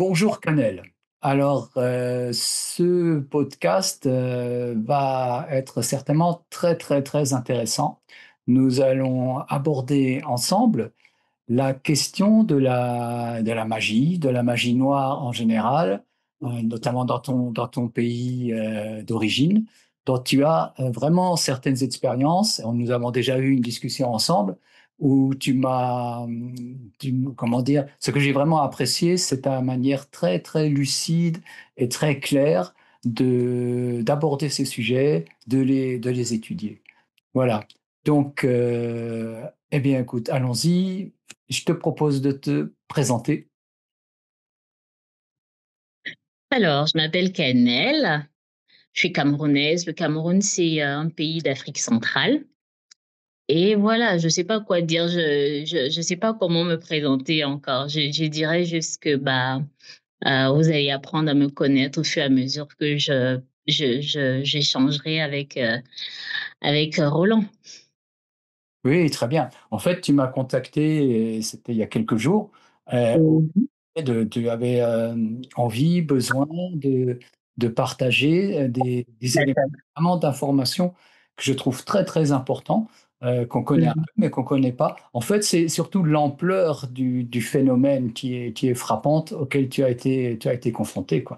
Bonjour Canel. Alors, ce podcast va être certainement très, très, très intéressant. Nous allons aborder ensemble la question de la magie noire en général, notamment dans ton pays d'origine, dont tu as vraiment certaines expériences. Nous avons déjà eu une discussion ensemble où comment dire, ce que j'ai vraiment apprécié, c'est ta manière très, très lucide et très claire d'aborder ces sujets, de les étudier. Voilà. Donc, eh bien, écoute, allons-y. Je te propose de te présenter. Alors, je m'appelle Canel, je suis camerounaise. Le Cameroun, c'est un pays d'Afrique centrale. Et voilà, je sais pas quoi dire, je sais pas comment me présenter encore. Je dirais juste que vous allez apprendre à me connaître au fur et à mesure que j'échangerai avec Roland. Oui, très bien. En fait, tu m'as contacté, et c'était il y a quelques jours, au Mhm. tu avais envie, besoin de partager des éléments D'accord. vraiment d'informations que je trouve très, très importants, qu'on connaît un Mhm. peu, mais qu'on ne connaît pas. En fait, c'est surtout l'ampleur du phénomène qui est frappante, auquel tu as été confronté, quoi.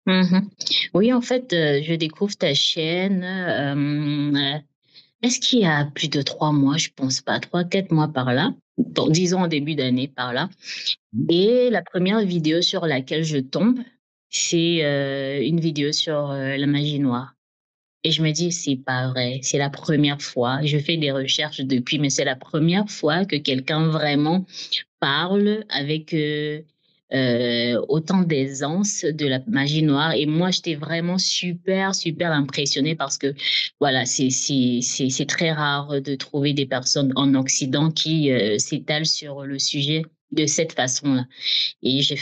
Mhm. Oui, en fait, je découvre ta chaîne. Est-ce qu'il y a plus de 3 mois? Je pense pas, 3, 4 mois par là. Bon, disons en début d'année par là. Et la première vidéo sur laquelle je tombe, c'est une vidéo sur la magie noire. Et je me dis, c'est pas vrai, c'est la première fois. Je fais des recherches depuis, mais c'est la première fois que quelqu'un vraiment parle avec autant d'aisance de la magie noire. Et moi, j'étais vraiment super, super impressionnée parce que, voilà, c'est très rare de trouver des personnes en Occident qui s'étalent sur le sujet de cette façon-là. Et j'ai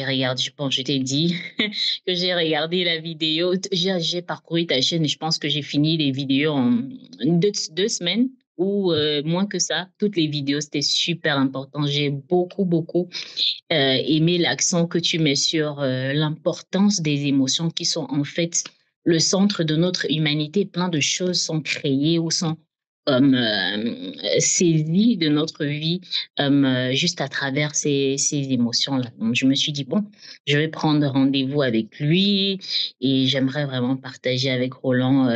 regardé, je pense, je t'ai dit que j'ai regardé la vidéo, j'ai parcouru ta chaîne et je pense que j'ai fini les vidéos en 2 semaines ou moins que ça. Toutes les vidéos, c'était super important. J'ai beaucoup, beaucoup aimé l'accent que tu mets sur l'importance des émotions qui sont en fait le centre de notre humanité. Plein de choses sont créées ou sont saisies de notre vie juste à travers ces émotions-là. Donc, je me suis dit, bon, je vais prendre rendez-vous avec lui et j'aimerais vraiment partager avec Roland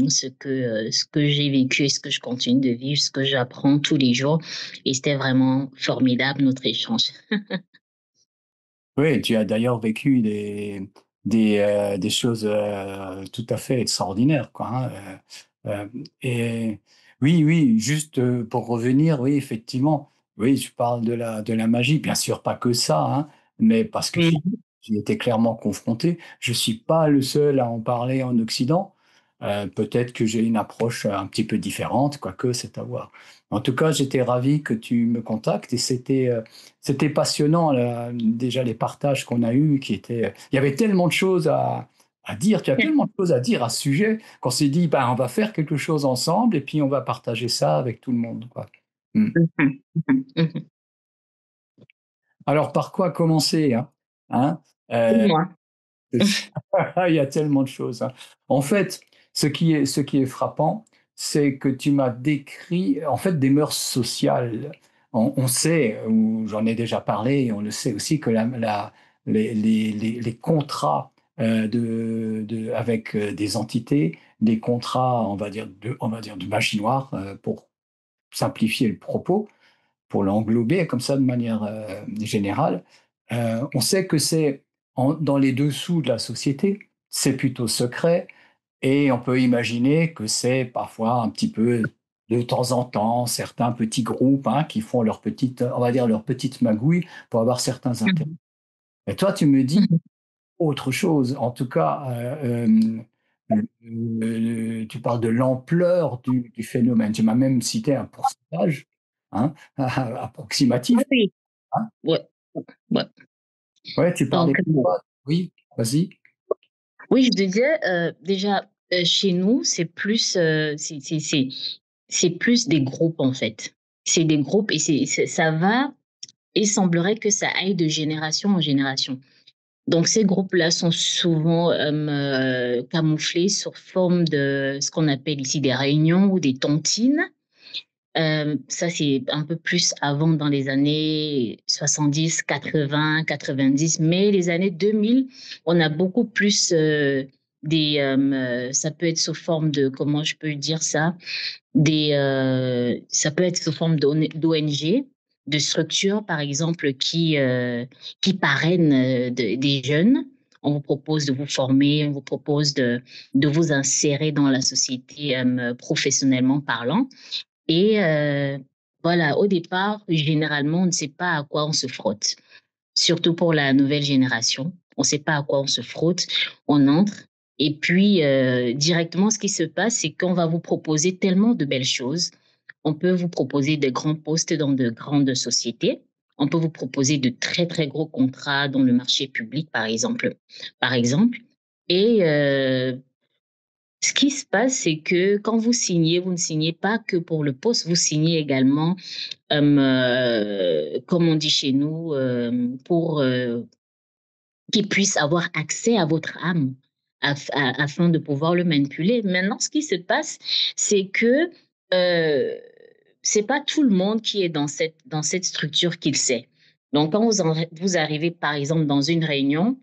ce que j'ai vécu et ce que je continue de vivre, ce que j'apprends tous les jours. Et c'était vraiment formidable notre échange. Oui, tu as d'ailleurs vécu des choses tout à fait extraordinaires, quoi, hein, et oui, oui, juste pour revenir, oui, effectivement, oui, je parle de la magie, bien sûr, pas que ça, hein, mais parce que Mhm. j'y étais clairement confronté. Je ne suis pas le seul à en parler en Occident. Peut-être que j'ai une approche un petit peu différente, quoique c'est à voir. En tout cas, j'étais ravi que tu me contactes et c'était passionnant, là, déjà les partages qu'on a eus, il y avait tellement de choses à dire, tu as tellement de choses à dire à ce sujet qu'on s'est dit, ben, on va faire quelque chose ensemble et puis on va partager ça avec tout le monde, quoi. Mm. Mhm. Mhm. Mhm. Alors, par quoi commencer, hein? Hein? Euh, Dis-moi. il y a tellement de choses, hein. En fait, ce qui est frappant, c'est que tu m'as décrit, en fait, des mœurs sociales. On sait, ou j'en ai déjà parlé, et on le sait aussi, que les contrats avec des entités, des contrats, on va dire de magie noire, pour simplifier le propos, pour l'englober comme ça de manière générale, on sait que dans les dessous de la société, c'est plutôt secret et on peut imaginer que c'est parfois un petit peu de temps en temps certains petits groupes, hein, qui font leur petite, on va dire leur petite magouille pour avoir certains intérêts. Mhm. Et toi, tu me dis Mhm. autre chose. En tout cas, tu parles de l'ampleur du phénomène. Tu m'as même cité un pourcentage, hein, Ah approximatif, oui, hein. ouais, ouais. Ouais, tu parlais Donc, de quoi? Oui, vas-y. oui, je disais déjà, chez nous, c'est plus, c'est plus des groupes en fait. C'est des groupes et ça va. il semblerait que ça aille de génération en génération. Donc, ces groupes-là sont souvent camouflés sous forme de ce qu'on appelle ici des réunions ou des tontines. Ça, c'est un peu plus avant dans les années 70, 80, 90, mais les années 2000, on a beaucoup plus ça peut être sous forme de, comment je peux dire ça, ça peut être sous forme d'ONG, de structures, par exemple, qui parrainent des jeunes. On vous propose de vous former, on vous propose de vous insérer dans la société professionnellement parlant. Et voilà, au départ, généralement, on ne sait pas à quoi on se frotte, surtout pour la nouvelle génération. On ne sait pas à quoi on se frotte, on entre. Et puis, directement, ce qui se passe, c'est qu'on va vous proposer tellement de belles choses. On peut vous proposer de grands postes dans de grandes sociétés. On peut vous proposer de très, très gros contrats dans le marché public, par exemple. Par exemple. Et ce qui se passe, c'est que quand vous signez, vous ne signez pas que pour le poste, vous signez également, comme on dit chez nous, pour qu'ils puissent avoir accès à votre âme afin de pouvoir le manipuler. Maintenant, ce qui se passe, c'est que euh, c'est pas tout le monde qui est dans cette structure qui le sait. Donc, quand vous arrivez, par exemple, dans une réunion,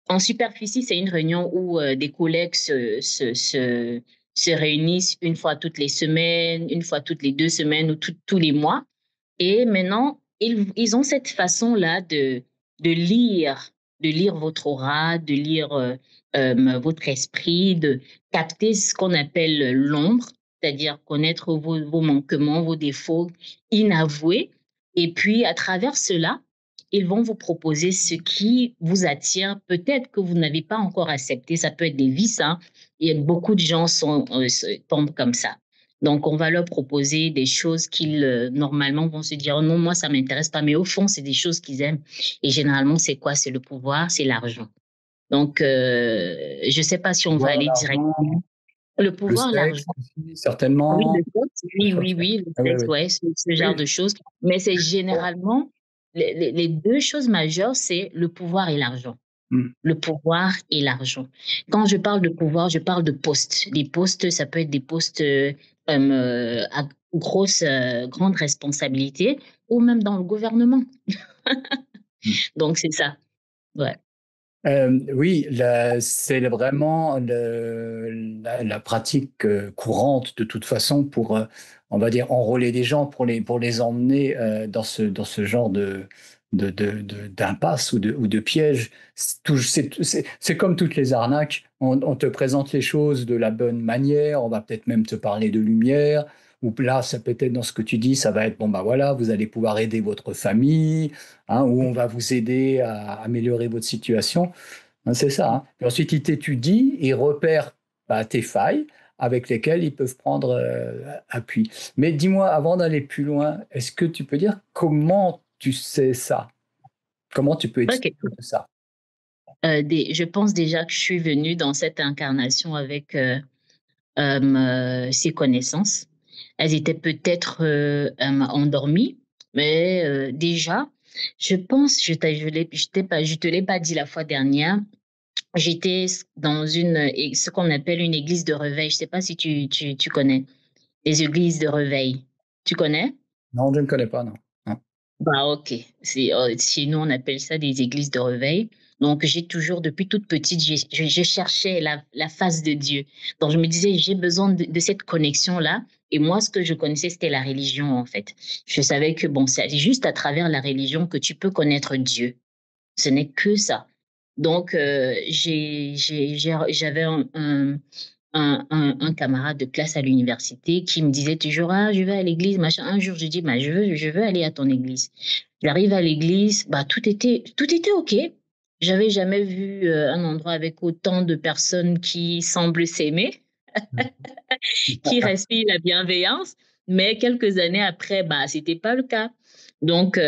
en superficie, c'est une réunion où des collègues se réunissent une fois toutes les semaines, une fois toutes les 2 semaines ou tous les mois. Et maintenant, ils ont cette façon-là de lire, de lire votre aura, de lire votre esprit, de capter ce qu'on appelle l'ombre, c'est-à-dire connaître vos manquements, vos défauts inavoués. Et puis, à travers cela, ils vont vous proposer ce qui vous attire, peut-être que vous n'avez pas encore accepté. Ça peut être des vices, hein. Et beaucoup de gens tombent comme ça. Donc, on va leur proposer des choses qu'ils, normalement, vont se dire, oh non, moi, ça m'intéresse pas. Mais au fond, c'est des choses qu'ils aiment. Et généralement, c'est quoi? C'est le pouvoir, c'est l'argent. Donc, je sais pas si on va Voir aller l'argent, directement. Le le pouvoir, sexe l'argent. aussi, Oui, certainement, le sexe, des oui, choses oui, comme ça. oui, le Ah ouais, sexe, ouais. ouais, ce genre Oui. de choses. Mais c'est Bon. généralement, les deux choses majeures, c'est le pouvoir et l'argent. Mm. Le pouvoir et l'argent. Quand je parle de pouvoir, je parle de postes. Les postes, ça peut être des postes à grande responsabilité ou même dans le gouvernement. Mm. Donc, c'est ça. Ouais. Oui, c'est vraiment la pratique courante de toute façon pour, on va dire, enrôler des gens pour les emmener dans ce genre d'impasse ou de piège. C'est comme toutes les arnaques. On te présente les choses de la bonne manière, on va peut-être même te parler de lumière. Ou là, ça peut être dans ce que tu dis, ça va être, bon, bah voilà, vous allez pouvoir aider votre famille, hein, ou on va vous aider à améliorer votre situation. Hein, c'est ça. Hein. Puis ensuite, ils t'étudient, ils repèrent bah, tes failles avec lesquelles ils peuvent prendre appui. Mais dis-moi, avant d'aller plus loin, est-ce que tu peux dire comment tu sais ça? Comment tu peux OK. expliquer tout ça? Je pense déjà que je suis venue dans cette incarnation avec ces connaissances. Elles étaient peut-être endormies, mais déjà, je pense, je te l'ai pas dit la fois dernière, j'étais dans ce qu'on appelle une église de réveil. Je sais pas si tu connais les églises de réveil. Tu connais? Non, je ne connais pas, non. Non. Bah, OK. Chez nous, on appelle ça des églises de réveil. Donc, j'ai toujours, depuis toute petite, je cherchais la face de Dieu. Donc, je me disais, j'ai besoin de cette connexion-là. Et moi, ce que je connaissais, c'était la religion, en fait. Je savais que, bon, c'est juste à travers la religion que tu peux connaître Dieu. Ce n'est que ça. Donc, j'avais un camarade de classe à l'université qui me disait toujours, ah, je vais à l'église, machin. Un jour, je dis, bah, je veux aller à ton église. J'arrive à l'église, bah, tout était OK. J'avais jamais vu un endroit avec autant de personnes qui semblent s'aimer, qui respirent la bienveillance. Mais quelques années après, bah, c'était pas le cas. Donc,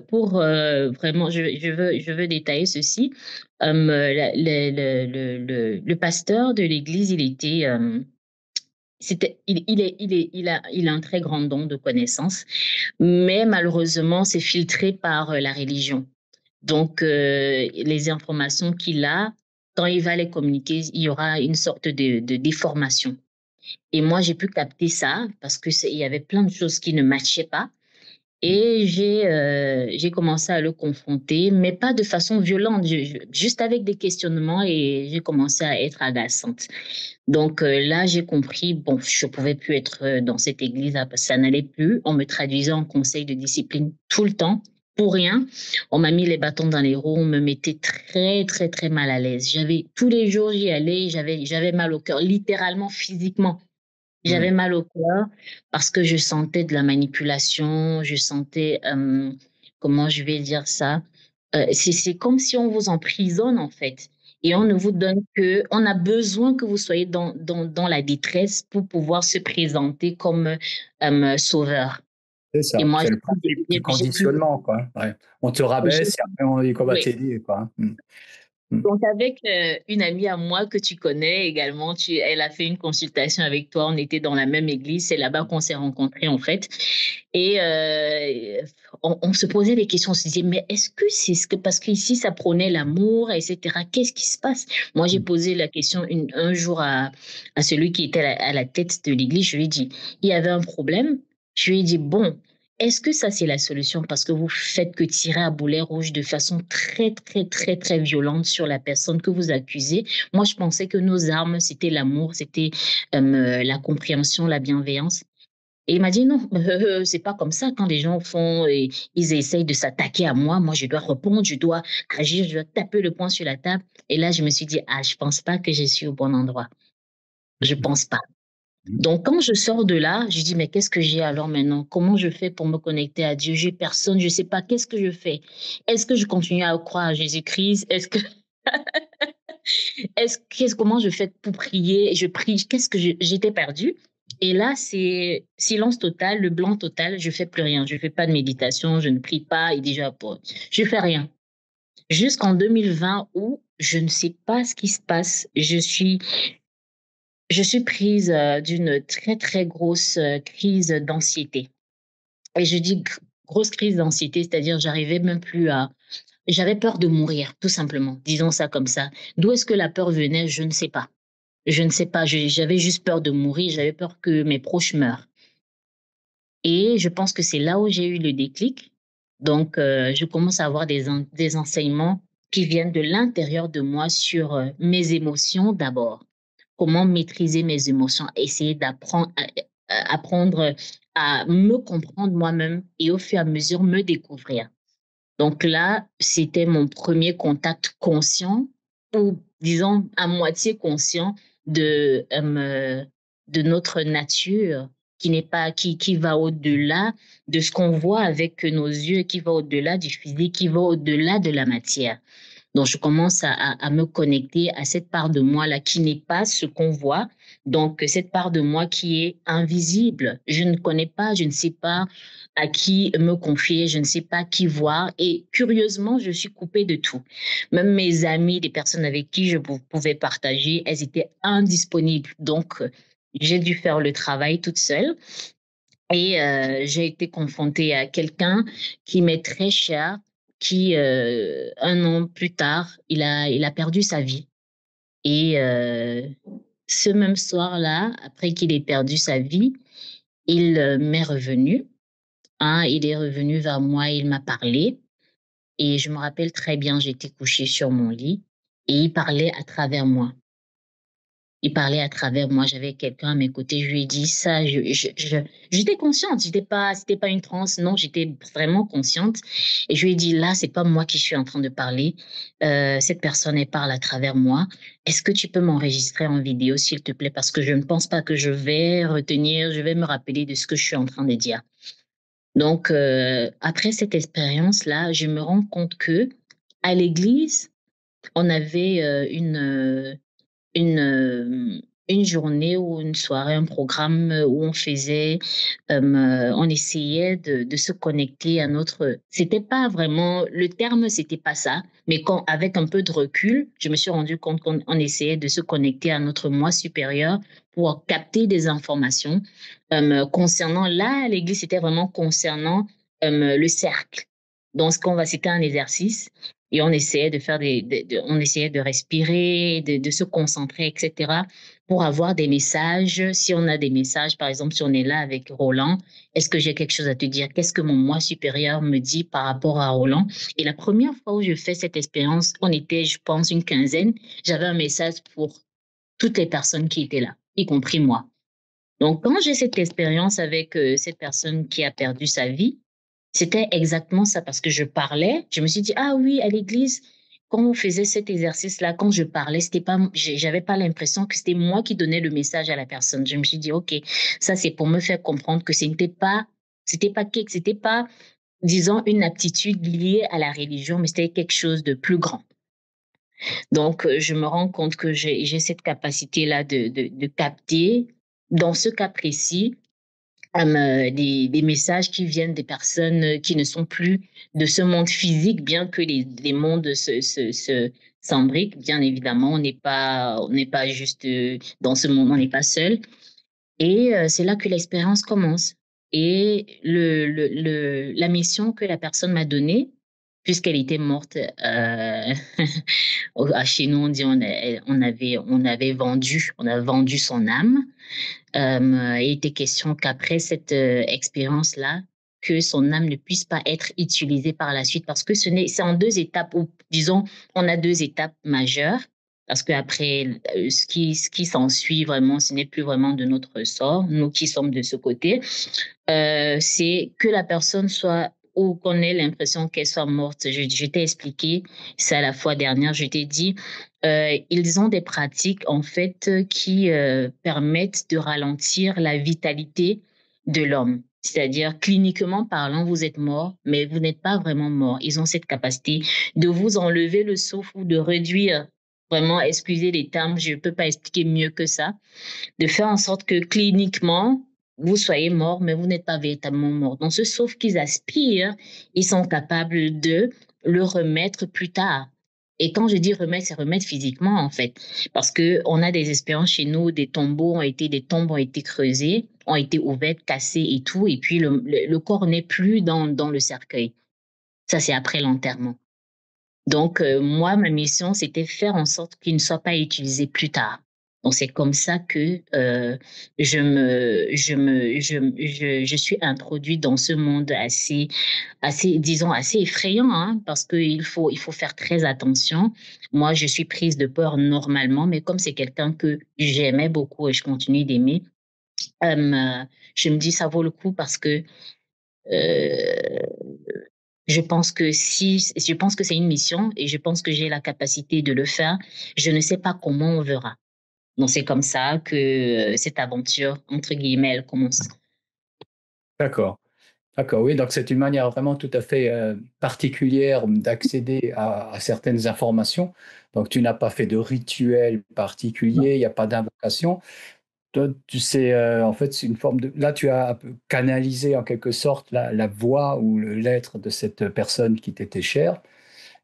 pour vraiment, je veux détailler ceci. Le pasteur de l'église, il a un très grand don de connaissance, mais malheureusement, c'est filtré par la religion. Donc, les informations qu'il a, quand il va les communiquer, il y aura une sorte de déformation. Et moi, j'ai pu capter ça parce que il y avait plein de choses qui ne matchaient pas. Et j'ai commencé à le confronter, mais pas de façon violente, juste avec des questionnements et j'ai commencé à être agaçante. Donc là, j'ai compris, bon, je pouvais plus être dans cette église-là parce que ça n'allait plus. On me traduisait en conseil de discipline tout le temps, pour rien. On m'a mis les bâtons dans les roues, on me mettait très, très, très mal à l'aise. Tous les jours, j'y allais, j'avais mal au cœur, littéralement, physiquement. J'avais Mm. mal au cœur parce que je sentais de la manipulation, je sentais, comment je vais dire ça? C'est comme si on vous emprisonne en fait et on ne vous donne que, on a besoin que vous soyez dans la détresse pour pouvoir se présenter comme sauveur. C'est Et ça, moi, c'est le principe du j'ai pu, conditionnement, quoi. Ouais. On te j'ai- rabaisse et après on dit qu'on va oui. t'aider, quoi. Mm. Mm. Donc, avec une amie à moi que tu connais également, elle a fait une consultation avec toi. On était dans la même église. C'est là-bas qu'on s'est rencontrés, en fait. Et on se posait des questions. On se disait, mais est-ce que c'est ce que, parce qu'ici, ça prônait l'amour, etc. Qu'est-ce qui se passe? Moi, j'ai posé la question un jour à celui qui était à la tête de l'église. Je lui ai dit, il y avait un problème. Je lui ai dit, bon, est-ce que ça, c'est la solution? Parce que vous faites que tirer à boulet rouge de façon très, très, très, très violente sur la personne que vous accusez. Moi, je pensais que nos armes, c'était l'amour, c'était la compréhension, la bienveillance. Et il m'a dit non, c'est pas comme ça. Quand les gens font et ils essayent de s'attaquer à moi, moi, je dois répondre, je dois agir, je dois taper le poing sur la table. Et là, je me suis dit, ah, je pense pas que je suis au bon endroit. Je pense pas. Mm. Donc, quand je sors de là, je dis, mais qu'est-ce que j'ai alors maintenant? Comment je fais pour me connecter à Dieu? J'ai personne, je ne sais pas. Qu'est-ce que je fais? Est-ce que je continue à croire à Jésus-Christ? Comment je fais pour prier? Je prie. J'étais perdue. Et là, c'est silence total, le blanc total. Je fais plus rien. Je fais pas de méditation, je ne prie pas. Et déjà, je fais rien. Jusqu'en 2020 où je ne sais pas ce qui se passe. Je suis prise d'une très, très grosse crise d'anxiété. Et je dis grosse crise d'anxiété, c'est-à-dire j'arrivais même plus à... J'avais peur de mourir, tout simplement. Disons ça comme ça. D'où est-ce que la peur venait? Je ne sais pas. Je ne sais pas. J'avais juste peur de mourir. J'avais peur que mes proches meurent. Et je pense que c'est là où j'ai eu le déclic. Donc, je commence à avoir des enseignements qui viennent de l'intérieur de moi sur mes émotions d'abord. Comment maîtriser mes émotions, essayer apprendre à me comprendre moi-même et au fur et à mesure me découvrir. Donc là, c'était mon premier contact conscient ou disons à moitié conscient de notre nature qui n'est pas qui va au-delà de ce qu'on voit avec nos yeux, qui va au-delà du physique, qui va au-delà de la matière. Donc, je commence à me connecter à cette part de moi-là qui n'est pas ce qu'on voit. Donc, cette part de moi qui est invisible. Je ne connais pas, je ne sais pas à qui me confier, je ne sais pas qui voir. Et curieusement, je suis coupée de tout. Même mes amis, des personnes avec qui je pouvais partager, elles étaient indisponibles. Donc, j'ai dû faire le travail toute seule. Et j'ai été confrontée à quelqu'un qui m'est très cher, qui, un an plus tard, il a perdu sa vie. Et ce même soir-là, après qu'il ait perdu sa vie, il m'est revenu. Hein, il est revenu vers moi, il m'a parlé. Et je me rappelle très bien, j'étais couchée sur mon lit et il parlait à travers moi. Il parlait à travers moi, j'avais quelqu'un à mes côtés, je lui ai dit ça, j'étais consciente, c'était pas une transe, non, j'étais vraiment consciente. Et je lui ai dit, là, c'est pas moi qui suis en train de parler, cette personne, elle parle à travers moi. Est-ce que tu peux m'enregistrer en vidéo, s'il te plaît, parce que je ne pense pas que je vais retenir, je vais me rappeler de ce que je suis en train de dire. Donc, après cette expérience-là, je me rends compte que à l'église, on avait une, une journée ou une soirée, un programme où on essayait de se connecter à notre. C'était pas vraiment le terme, c'était pas ça, mais avec un peu de recul, je me suis rendu compte qu'on essayait de se connecter à notre moi supérieur pour capter des informations concernant. Là, à l'église, c'était vraiment concernant le cercle. Donc, c'était un exercice et on essayait de faire on essayait de respirer, de se concentrer, etc., pour avoir des messages. Si on a des messages, par exemple, si on est là avec Roland, est-ce que j'ai quelque chose à te dire? Qu'est-ce que mon moi supérieur me dit par rapport à Roland? Et la première fois où je fais cette expérience, on était, je pense, une quinzaine. J'avais un message pour toutes les personnes qui étaient là, y compris moi. Donc, quand j'ai cette expérience avec cette personne qui a perdu sa vie, c'était exactement ça parce que je parlais, je me suis dit, ah oui, à l'église, quand on faisait cet exercice-là, quand je parlais, c'était pas, j'avais pas l'impression que c'était moi qui donnais le message à la personne. Je me suis dit, OK, ça c'est pour me faire comprendre que c'était pas, disons, une aptitude liée à la religion, mais c'était quelque chose de plus grand. Donc, je me rends compte que j'ai cette capacité-là de capter, dans ce cas précis, des messages qui viennent des personnes qui ne sont plus de ce monde physique, bien que les mondes s'embriquent. Bien évidemment, on n'est pas juste dans ce monde, on n'est pas seul. Et c'est là que l'expérience commence. Et la mission que la personne m'a donnée, puisqu'elle était morte, chez nous, on dit on a vendu son âme. Il était question qu'après cette expérience-là, que son âme ne puisse pas être utilisée par la suite parce que c'est en deux étapes, ou disons, on a deux étapes majeures. Parce qu'après, ce qui s'ensuit vraiment, ce n'est plus vraiment de notre sort, nous qui sommes de ce côté. C'est que la personne soit ou qu'on ait l'impression qu'elle soit morte. Je t'ai expliqué ça la fois dernière, je t'ai dit, ils ont des pratiques en fait qui permettent de ralentir la vitalité de l'homme. C'est-à-dire, cliniquement parlant, vous êtes mort, mais vous n'êtes pas vraiment mort. Ils ont cette capacité de vous enlever le souffle ou de réduire, vraiment, excusez les termes, je ne peux pas expliquer mieux que ça, de faire en sorte que cliniquement, vous soyez mort, mais vous n'êtes pas véritablement mort. Donc, ce sauf qu'ils aspirent, ils sont capables de le remettre plus tard. Et quand je dis remettre, c'est remettre physiquement, en fait. Parce que on a des expériences chez nous, des tombes ont été creusées, ont été ouvertes, cassées et tout, et puis le corps n'est plus dans le cercueil. Ça, c'est après l'enterrement. Donc, moi, ma mission, c'était faire en sorte qu'il ne soit pas utilisé plus tard. Donc, c'est comme ça que je suis introduite dans ce monde disons, assez effrayant, hein, parce il faut faire très attention. Moi, je suis prise de peur normalement, mais comme c'est quelqu'un que j'aimais beaucoup et je continue d'aimer, je me dis ça vaut le coup parce que euh, je pense que c'est une mission et je pense que j'ai la capacité de le faire. Je ne sais pas comment on verra. Donc, c'est comme ça que cette aventure, entre guillemets, elle commence. D'accord. D'accord, oui, donc c'est une manière vraiment tout à fait particulière d'accéder à certaines informations. Donc tu n'as pas fait de rituel particulier, il n'y a pas d'invocation. Toi, tu sais, en fait, c'est une forme de. Là, tu as un peu canalisé en quelque sorte la voix ou l'être de cette personne qui t'était chère.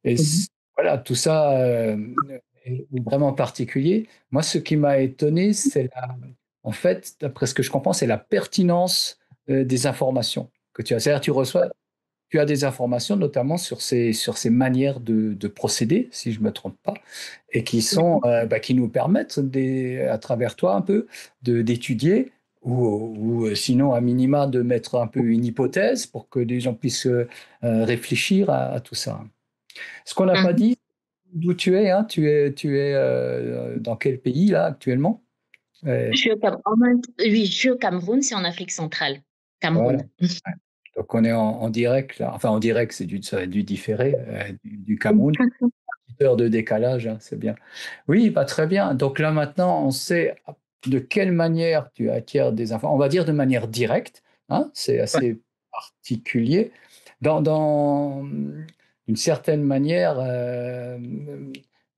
Et Mhm. voilà, tout ça est vraiment particulier. Moi, ce qui m'a étonné, en fait, d'après ce que je comprends, c'est la pertinence des informations que tu as. C'est-à-dire, tu as des informations notamment sur ces manières de procéder, si je ne me trompe pas, et qui sont, qui nous permettent, à travers toi un peu, d'étudier ou sinon, à minima, de mettre un peu une hypothèse pour que les gens puissent réfléchir à tout ça. Ce qu'on n'a pas Mhm. dit, d'où tu es, hein, tu es dans quel pays là actuellement? Je suis au Cameroun. Oui, je suis au Cameroun, c'est en Afrique centrale. Voilà. Cameroun. Donc on est en direct là. Enfin en direct, ça va être du différé du Cameroun. 8 heures de décalage, hein, c'est bien. Oui, bah, très bien. Donc là maintenant, on sait de quelle manière tu acquiers des informations. On va dire de manière directe, hein, c'est assez particulier. Dans une certaine manière,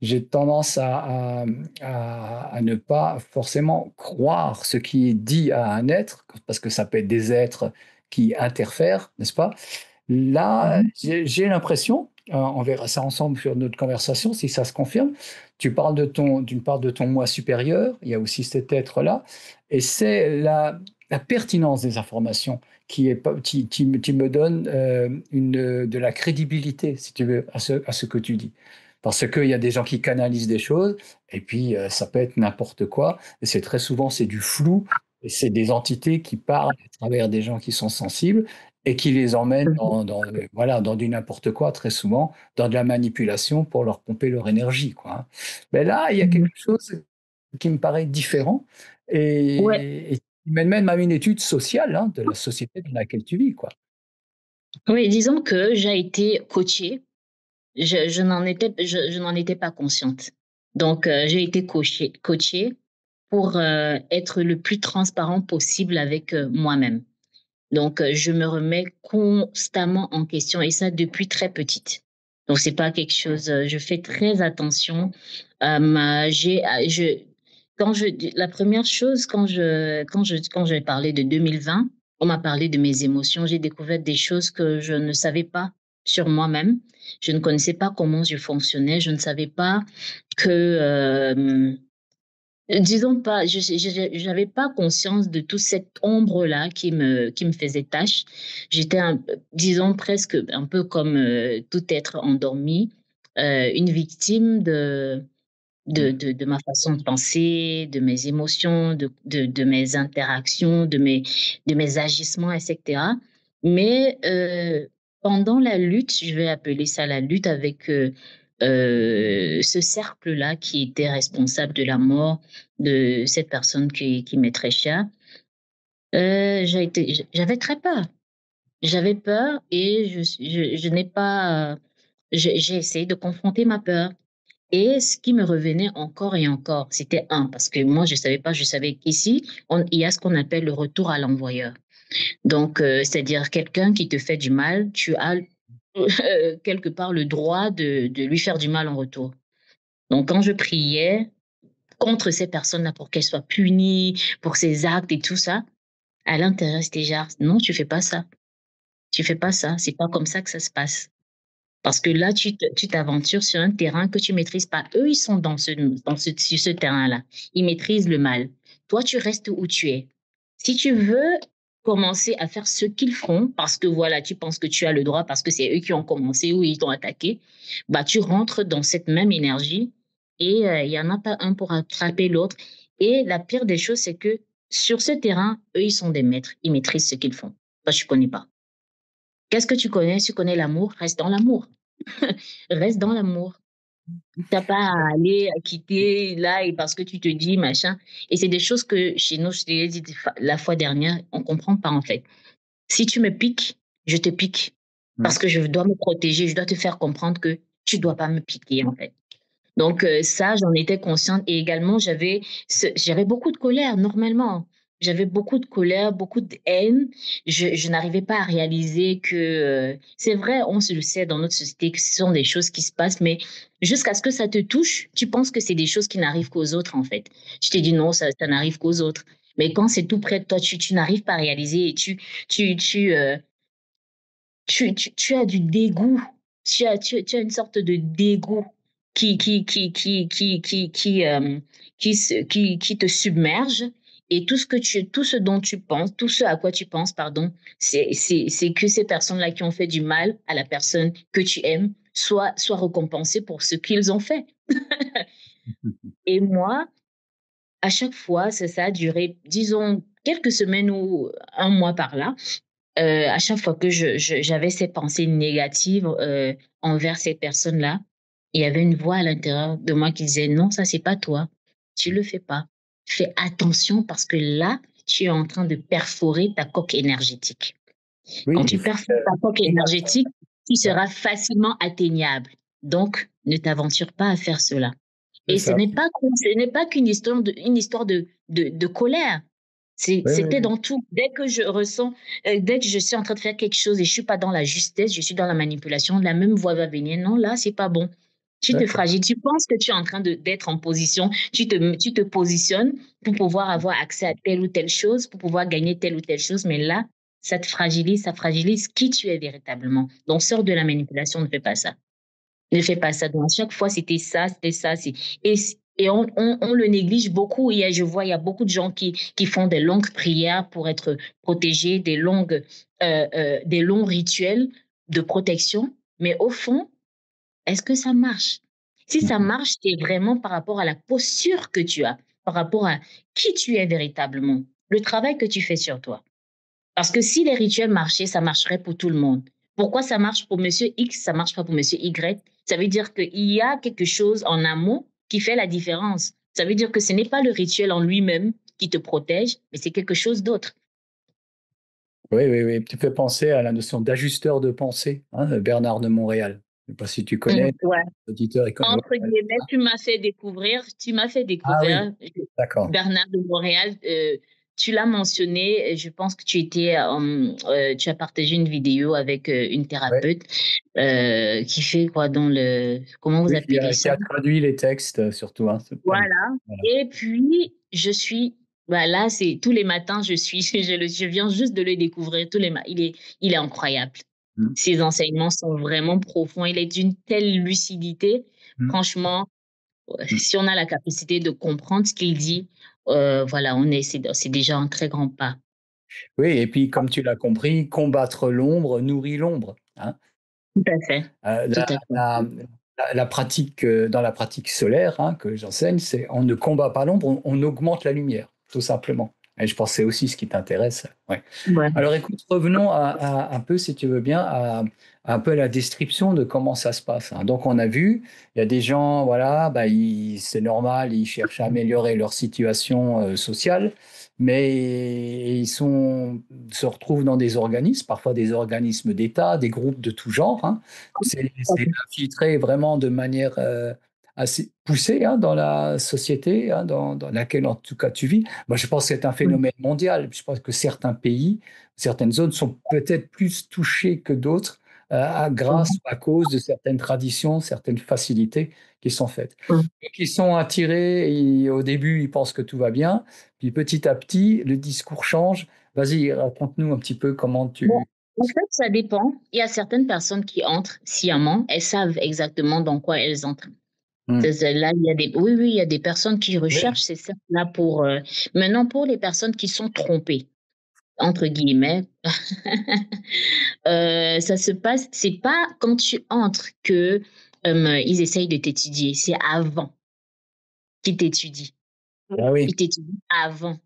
j'ai tendance à ne pas forcément croire ce qui est dit à un être, parce que ça peut être des êtres qui interfèrent, n'est-ce pas? Là, Mhm. j'ai l'impression, on verra ça ensemble sur notre conversation si ça se confirme. Tu parles d'une part de ton moi supérieur, il y a aussi cet être-là, et c'est la pertinence des informations qui, est, qui me donne de la crédibilité, si tu veux, à ce que tu dis. Parce qu'il y a des gens qui canalisent des choses, et puis ça peut être n'importe quoi, et c'est très souvent, c'est du flou, et c'est des entités qui parlent à travers des gens qui sont sensibles, et qui les emmènent voilà, dans du n'importe quoi, très souvent, dans de la manipulation pour leur pomper leur énergie, quoi, hein. Mais là, il y a quelque Mhm. chose qui me paraît différent Ouais, et qui mène même à une étude sociale, hein, de la société dans laquelle tu vis, quoi. oui, disons que j'ai été coachée. Je n'en étais pas consciente. Donc, j'ai été coachée pour être le plus transparent possible avec moi-même. Donc, je me remets constamment en question et ça depuis très petite. Donc, c'est pas quelque chose, je fais très attention. Je, quand je, la première chose, quand j'ai parlé de 2020, on m'a parlé de mes émotions. J'ai découvert des choses que je ne savais pas sur moi-même. Je ne connaissais pas comment je fonctionnais. Je ne savais pas que, disons pas, j'avais pas conscience de toute cette ombre-là qui me faisait tâche. J'étais, disons, presque un peu comme tout être endormi, une victime Mmh. de ma façon de penser, de mes émotions, de mes interactions, de mes agissements, etc. Mais pendant la lutte, je vais appeler ça la lutte avec ce cercle-là qui était responsable de la mort de cette personne qui m'est très chère, j'avais très peur. J'avais peur et je n'ai pas, j'ai essayé de confronter ma peur. Et ce qui me revenait encore et encore, c'était un, parce que moi, je savais pas, je savais qu'ici, il y a ce qu'on appelle le retour à l'envoyeur. Donc, c'est-à-dire quelqu'un qui te fait du mal, tu as quelque part le droit de lui faire du mal en retour. Donc, quand je priais contre ces personnes-là pour qu'elles soient punies pour ces actes et tout ça, à l'intérieur, c'était genre, non, tu fais pas ça. Tu fais pas ça. C'est pas comme ça que ça se passe. Parce que là, tu t'aventures sur un terrain que tu maîtrises pas. Eux, ils sont sur ce terrain-là. Ils maîtrisent le mal. Toi, tu restes où tu es. Si tu veux commencer à faire ce qu'ils font, parce que voilà, tu penses que tu as le droit, parce que c'est eux qui ont commencé ou ils t'ont attaqué, bah, tu rentres dans cette même énergie et il y en a pas un pour attraper l'autre. Et la pire des choses, c'est que sur ce terrain, eux, ils sont des maîtres. Ils maîtrisent ce qu'ils font. Toi, je connais pas. Qu'est-ce que tu connais? Tu connais l'amour, reste dans l'amour. Reste dans l'amour. T'as pas à aller quitter là et parce que tu te dis machin. Et c'est des choses que chez nous, je te l'ai dit la fois dernière, on comprend pas en fait. Si tu me piques, je te pique Mmh. parce que je dois me protéger, je dois te faire comprendre que tu dois pas me piquer en fait. Donc ça, j'en étais consciente et également j'avais beaucoup de colère normalement. J'avais beaucoup de colère, beaucoup de haine. Je n'arrivais pas à réaliser que c'est vrai, on se le sait dans notre société que ce sont des choses qui se passent, mais jusqu'à ce que ça te touche, tu penses que c'est des choses qui n'arrivent qu'aux autres en fait. Je t'ai dit non, ça n'arrive qu'aux autres. Mais quand c'est tout près de toi, tu n'arrives pas à réaliser et tu, tu, euh, tu as du dégoût. Tu as une sorte de dégoût qui, qui, qui, qui, qui, qui, qui, qui te submerge. Et tout ce dont tu penses, tout ce à quoi tu penses, pardon, c'est que ces personnes-là qui ont fait du mal à la personne que tu aimes soient récompensées pour ce qu'ils ont fait. Et moi, à chaque fois, ça a duré, disons, quelques semaines ou un mois par là. À chaque fois que j'avais ces pensées négatives envers ces personnes-là, il y avait une voix à l'intérieur de moi qui disait non, ça c'est pas toi, tu le fais pas. Fais attention parce que là, tu es en train de perforer ta coque énergétique. Quand Oui, il tu faut perfores ta coque gaffe. énergétique, tu Ouais, seras facilement atteignable. Donc, ne t'aventure pas à faire cela. c'est Et ça. ce n'est pas qu'une histoire une histoire de colère. Oui, oui, C'était oui. dans tout. Dès que je ressens, dès que je suis en train de faire quelque chose et je suis pas dans la justesse, je suis dans la manipulation, la même voix va venir. Non, là, c'est pas bon. Tu te D'accord. fragilises, tu penses que tu es en train d'être en position, tu te positionnes pour pouvoir avoir accès à telle ou telle chose, pour pouvoir gagner telle ou telle chose, mais là, ça fragilise qui tu es véritablement. Donc, sors de la manipulation, ne fais pas ça. Ne fais pas ça. Donc, à chaque fois, c'était ça. Et, et on le néglige beaucoup. Je vois, il y a beaucoup de gens qui font des longues prières pour être protégés, des longs rituels de protection. Mais au fond, est-ce que ça marche? Si ça Mhm. marche, c'est vraiment par rapport à la posture que tu as, par rapport à qui tu es véritablement, le travail que tu fais sur toi. Parce que si les rituels marchaient, ça marcherait pour tout le monde. Pourquoi ça marche pour monsieur X, ça marche pas pour monsieur Y? Ça veut dire qu'il y a quelque chose en amont qui fait la différence. Ça veut dire que ce n'est pas le rituel en lui-même qui te protège, mais c'est quelque chose d'autre. Oui, oui, oui. Tu fais penser à la notion d'ajusteur de pensée, hein, de Bernard de Montréal. Je ne sais pas si tu connais, Ouais. auditeur et ouais, Entre ouais. guillemets, tu m'as fait Ah oui, découvrir d'accord. Bernard de Montréal. Tu l'as mentionné, et je pense que tu as partagé une vidéo avec une Ouais. thérapeute qui fait quoi dans comment vous Oui, appelez qui ça? a traduit les textes surtout. Hein, c'est pas mal. Voilà. Voilà. Et puis, bah là, c'est tous les matins, je viens juste de le découvrir il est incroyable. Mm. Ses enseignements sont vraiment profonds. Il est d'une telle lucidité. Mm. Franchement, Mm. si on a la capacité de comprendre ce qu'il dit, voilà, c'est déjà un très grand pas. Oui, et puis comme tu l'as compris, combattre l'ombre nourrit l'ombre. Hein. Tout à fait, tout à fait. La pratique, dans la pratique solaire hein, que j'enseigne, c'est on ne combat pas l'ombre, on augmente la lumière, tout simplement. Et je pense que c'est aussi ce qui t'intéresse. Ouais. Ouais. Alors écoute, revenons un peu, si tu veux bien, à un peu la description de comment ça se passe. Hein. Donc on a vu, il y a des gens, voilà, bah, c'est normal, ils cherchent à améliorer leur situation sociale, mais se retrouvent dans des organismes, parfois des organismes d'État, des groupes de tout genre. Hein. C'est infiltré vraiment de manière assez poussée hein, dans la société dans laquelle en tout cas tu vis. Moi, je pense que c'est un phénomène mondial. Je pense que certains pays, certaines zones sont peut-être plus touchées que d'autres grâce à cause de certaines traditions, certaines facilités qui sont faites. Donc, ils sont attirés et au début, ils pensent que tout va bien. Puis petit à petit, le discours change. Vas-y, raconte-nous un petit peu comment Bon, tu... en fait, ça dépend. Il y a certaines personnes qui entrent sciemment, elles savent exactement dans quoi elles entrent. Hmm. Là, oui, oui, il y a des personnes qui Oui. recherchent ces cercles-là maintenant, pour les personnes qui sont trompées, entre guillemets, ça se passe, c'est pas quand tu entres que ils essayent de t'étudier, c'est avant qu'ils t'étudient. Ah oui. Ils t'étudient avant.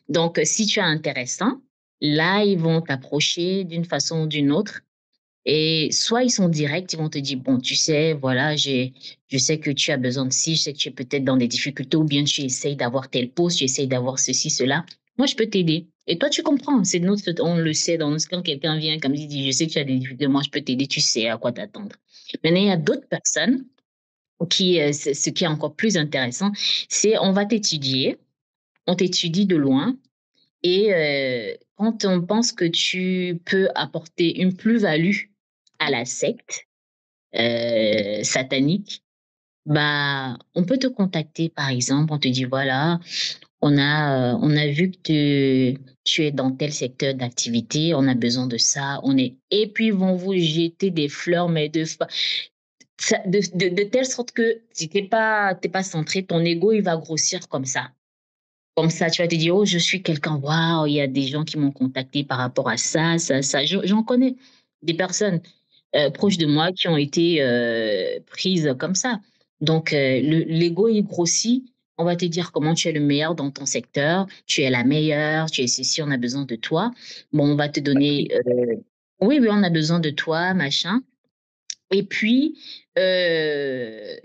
Donc, si tu es intéressant, là, ils vont t'approcher d'une façon ou d'une autre. Et soit ils sont directs, ils vont te dire, bon, tu sais, voilà, je sais que tu as besoin de ci, je sais que tu es peut-être dans des difficultés, ou bien tu essayes d'avoir tel poste, tu essayes d'avoir ceci, cela. Moi, je peux t'aider. Et toi, tu comprends. On le sait, quand quelqu'un vient, comme il dit, je sais que tu as des difficultés, moi, je peux t'aider, tu sais à quoi t'attendre. Maintenant, il y a d'autres personnes ce qui est encore plus intéressant, c'est on t'étudie de loin, et quand on pense que tu peux apporter une plus-value à la secte satanique, bah, on peut te contacter, par exemple, on te dit, voilà, on a vu que tu es dans tel secteur d'activité, on a besoin de ça, et puis ils vont vous jeter des fleurs, mais de telle sorte que si t'es pas centré, ton ego, il va grossir comme ça. Comme ça, tu vas te dire, oh, je suis quelqu'un, waouh, il y a des gens qui m'ont contacté par rapport à ça, ça, ça. J'en connais des personnes proches de moi qui ont été prises comme ça. Donc, l'ego, il grossit. On va te dire comment tu es le meilleur dans ton secteur, tu es la meilleure, tu es ceci, on a besoin de toi. Bon, on va te donner, oui, oui, on a besoin de toi, machin. Et puis,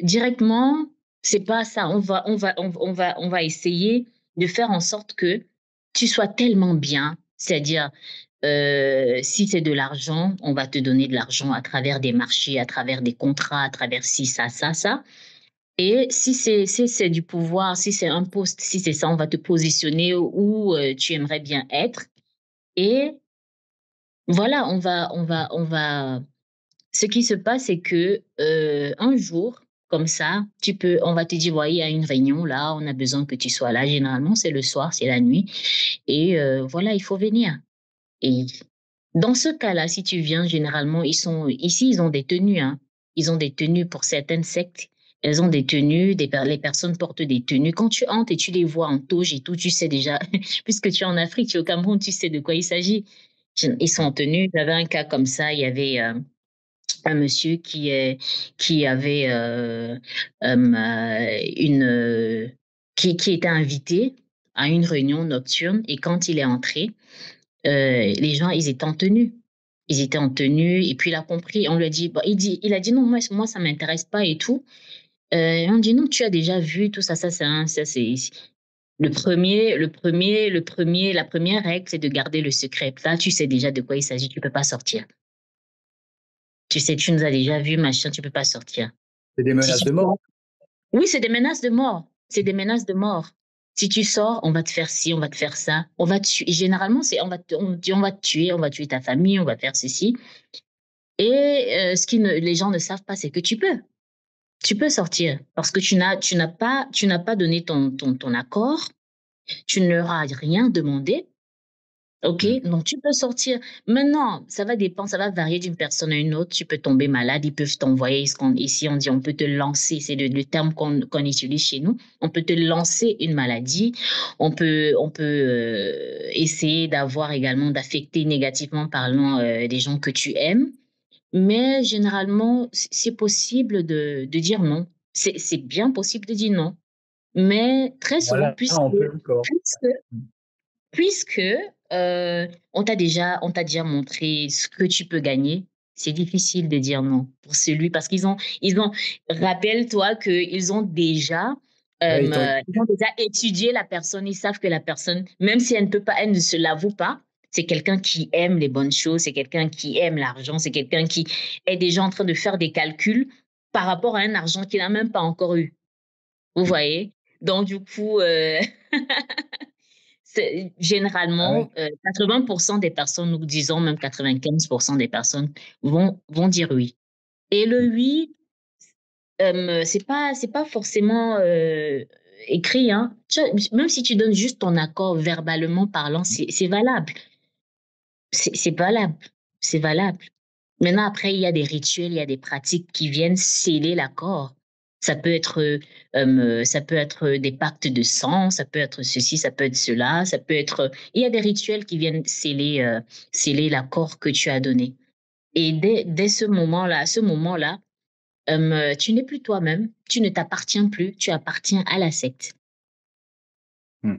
directement, c'est pas ça. On va essayer de faire en sorte que tu sois tellement bien. C'est-à-dire, si c'est de l'argent, on va te donner de l'argent à travers des marchés, à travers des contrats, à travers ci, ça, ça, ça. Et si c'est du pouvoir, si c'est un poste, si c'est ça, on va te positionner où tu aimerais bien être. Et voilà, on va ce qui se passe, c'est que un jour, comme ça, on va te dire, voyez, il y a une réunion là, on a besoin que tu sois là. Généralement, c'est le soir, c'est la nuit. Et voilà, il faut venir. Et dans ce cas-là, si tu viens, généralement, ici, ils ont des tenues, hein. Ils ont des tenues pour certaines sectes. Elles ont des tenues, les personnes portent des tenues. Quand tu entres et tu les vois en toge et tout, tu sais déjà, puisque tu es en Afrique, tu es au Cameroun, tu sais de quoi il s'agit. Ils sont en tenue. J'avais un cas comme ça, il y avait un monsieur qui avait qui était invité à une réunion nocturne et quand il est entré, les gens, ils étaient en tenue. Ils étaient en tenue et puis il a compris. On lui a dit, bon, il a dit non, moi ça m'intéresse pas et tout. Et on dit non, tu as déjà vu tout ça, ça c'est la première règle, c'est de garder le secret. Là, tu sais déjà de quoi il s'agit, tu peux pas sortir. Tu sais, tu nous as déjà vu, machin, tu peux pas sortir. C'est des Si menaces tu de mort. sors, oui, c'est des menaces de mort. C'est des menaces de mort. Si tu sors, on va te faire ci, on va te faire ça. On va te tuer. Généralement, on dit on va tuer ta famille, on va faire ceci. Et les gens ne savent pas, c'est que tu peux sortir parce que tu n'as pas donné ton accord, tu ne leur as rien demandé. OK, Mm. donc tu peux sortir. Maintenant, ça va dépendre, ça va varier d'une personne à une autre. Tu peux tomber malade, ils peuvent t'envoyer, ici on dit, on peut te lancer, c'est le terme qu'on utilise chez nous. On peut te lancer une maladie. On peut essayer d'avoir également, d'affecter négativement parlant des gens que tu aimes. Mais généralement, c'est possible de dire non. C'est bien possible de dire non. Mais très souvent, Voilà, on peut encore. puisque puisque on t'a déjà montré ce que tu peux gagner, c'est difficile de dire non pour celui parce rappelle-toi Ouais, ils t'ont ils ont déjà étudié la personne, ils savent que la personne, même si elle ne peut pas, elle ne se l'avoue pas, c'est quelqu'un qui aime les bonnes choses, c'est quelqu'un qui aime l'argent, c'est quelqu'un qui est déjà en train de faire des calculs par rapport à un argent qu'il n'a même pas encore eu. Vous voyez? Donc, du coup, ah ouais. généralement, 80% des personnes, nous disons même 95% des personnes, vont dire oui. Et le oui, c'est pas forcément écrit, hein. Même si tu donnes juste ton accord verbalement parlant, c'est valable. C'est valable. C'est valable. Maintenant, après, il y a des rituels, il y a des pratiques qui viennent sceller l'accord. Ça peut être des pactes de sang, ça peut être ceci, ça peut être cela, ça peut être. Il y a des rituels qui viennent sceller l'accord que tu as donné. Et dès ce moment-là, tu n'es plus toi-même, tu ne t'appartiens plus, tu appartiens à la secte. Mm.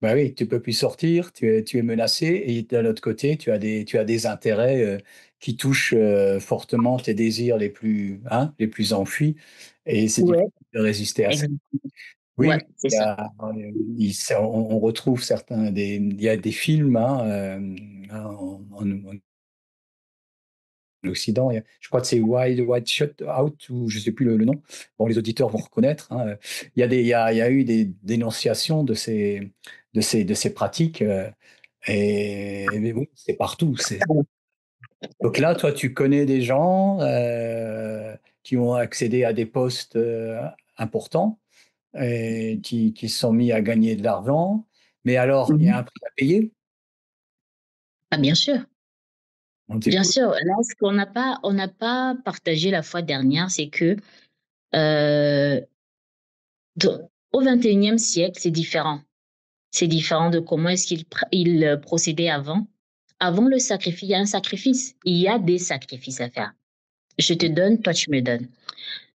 Bah oui, tu peux plus sortir, tu es menacé, et de l'autre côté, tu as des intérêts qui touchent fortement tes désirs les plus enfuis, et c'est difficile Ouais, de résister à ça. exact. Ouais, Oui, c'est il y ça. a, on retrouve il y a des films hein, en Occident. Je crois que c'est Wide Shut Out, ou je ne sais plus le nom. Bon, les auditeurs vont reconnaître. Hein. Il y a eu des dénonciations de ces pratiques. Mais bon, c'est partout. Donc là, toi, tu connais des gens qui ont accédé à des postes importants et qui se sont mis à gagner de l'argent. Mais alors, il y a un Mhm. prix à payer. Ah, bien sûr. On Bien t'écoute. sûr. Là, ce on n'a pas partagé la fois dernière, c'est que euh, au 21e siècle, c'est différent. C'est différent de comment est-ce qu'il procédait avant. Avant le sacrifice, il y a un sacrifice. Il y a des sacrifices à faire. Je te donne, toi tu me donnes.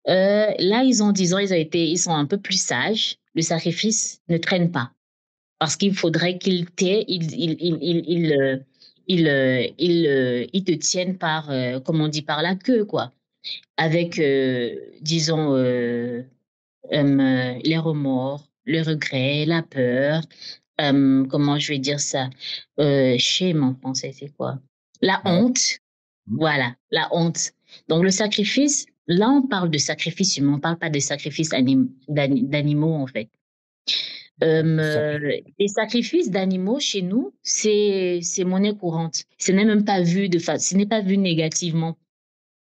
Là, disons, ils sont un peu plus sages. Le sacrifice ne traîne pas. Parce qu'il faudrait qu'ils t'aient, ils te tiennent par, comme on dit, par la queue, quoi. Avec, disons, les remords, le regret, la peur, comment je vais dire ça? Shame en français, c'est quoi? La Ah ouais. honte. Voilà, la honte. Donc, le sacrifice, là, on parle de sacrifice humain, on ne parle pas de sacrifice d'animaux, en fait. Les sacrifices d'animaux chez nous, c'est monnaie courante. Ce n'est même pas vu ce n'est pas vu négativement.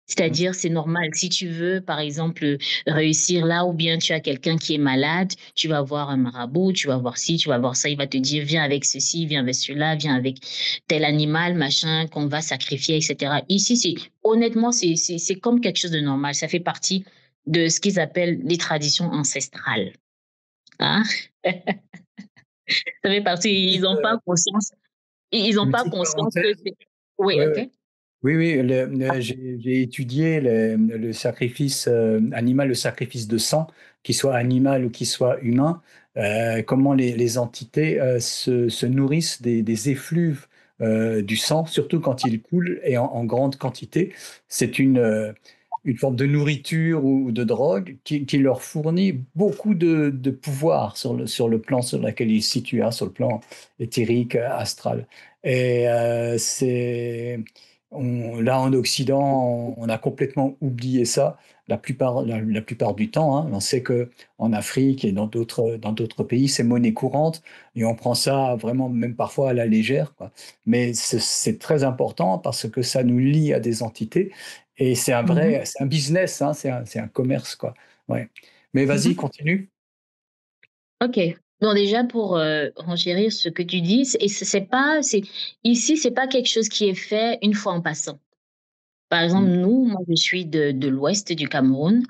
Mmh. C'est-à-dire, c'est normal. Si tu veux, par exemple, réussir là, ou bien tu as quelqu'un qui est malade, tu vas voir un marabout, tu vas voir ci, tu vas voir ça, il va te dire: «Viens avec ceci, viens avec cela, viens avec tel animal, machin, qu'on va sacrifier» et cetera. Ici, c'est honnêtement, c'est comme quelque chose de normal. Ça fait partie de ce qu'ils appellent les traditions ancestrales, hein. Ça fait partie, ils Petite, n'ont pas conscience, ils ont une pas petite conscience que parenthèse. c'est, oui, Ouais, ouais. OK. Oui, oui, j'ai étudié le sacrifice animal, le sacrifice de sang, qu'il soit animal ou qu'il soit humain, comment les entités se nourrissent des effluves du sang, surtout quand il coule et en grande quantité. C'est une forme de nourriture ou de drogue qui leur fournit beaucoup de pouvoir sur le plan sur lequel ils se situent, hein, sur le plan éthérique, astral. Et là, en Occident, on a complètement oublié ça la plupart du temps, hein. On sait que en Afrique et dans d'autres pays, c'est monnaie courante et on prend ça vraiment même parfois à la légère, quoi. Mais c'est très important parce que ça nous lie à des entités et Mmh. c'est un business, hein, c'est un commerce, quoi. Ouais. Mais vas-y, Mmh. continue. OK. Bon, déjà pour, renchérir ce que tu dis, c'est pas, c'est ici, c'est pas quelque chose qui est fait une fois en passant. Par exemple, Mmh. nous, moi, je suis de l'ouest du Cameroun.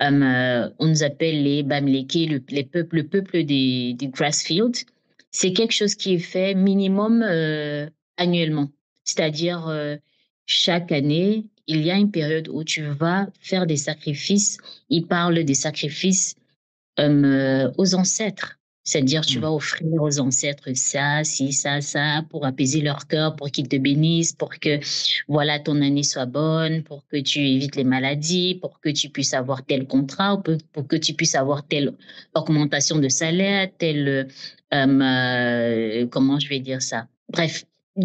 On nous appelle les Bamileke, le peuple des Grassfields. C'est quelque chose qui est fait minimum, annuellement. C'est-à-dire, chaque année, il y a une période où tu vas faire des sacrifices. Ils parlent des sacrifices aux ancêtres. C'est-à-dire, tu Mmh. vas offrir aux ancêtres ça, ci, ça, pour apaiser leur cœur, pour qu'ils te bénissent, pour que, voilà, ton année soit bonne, pour que tu évites les maladies, pour que tu puisses avoir tel contrat, ou pour que tu puisses avoir telle augmentation de salaire, telle, comment je vais dire ça? Bref,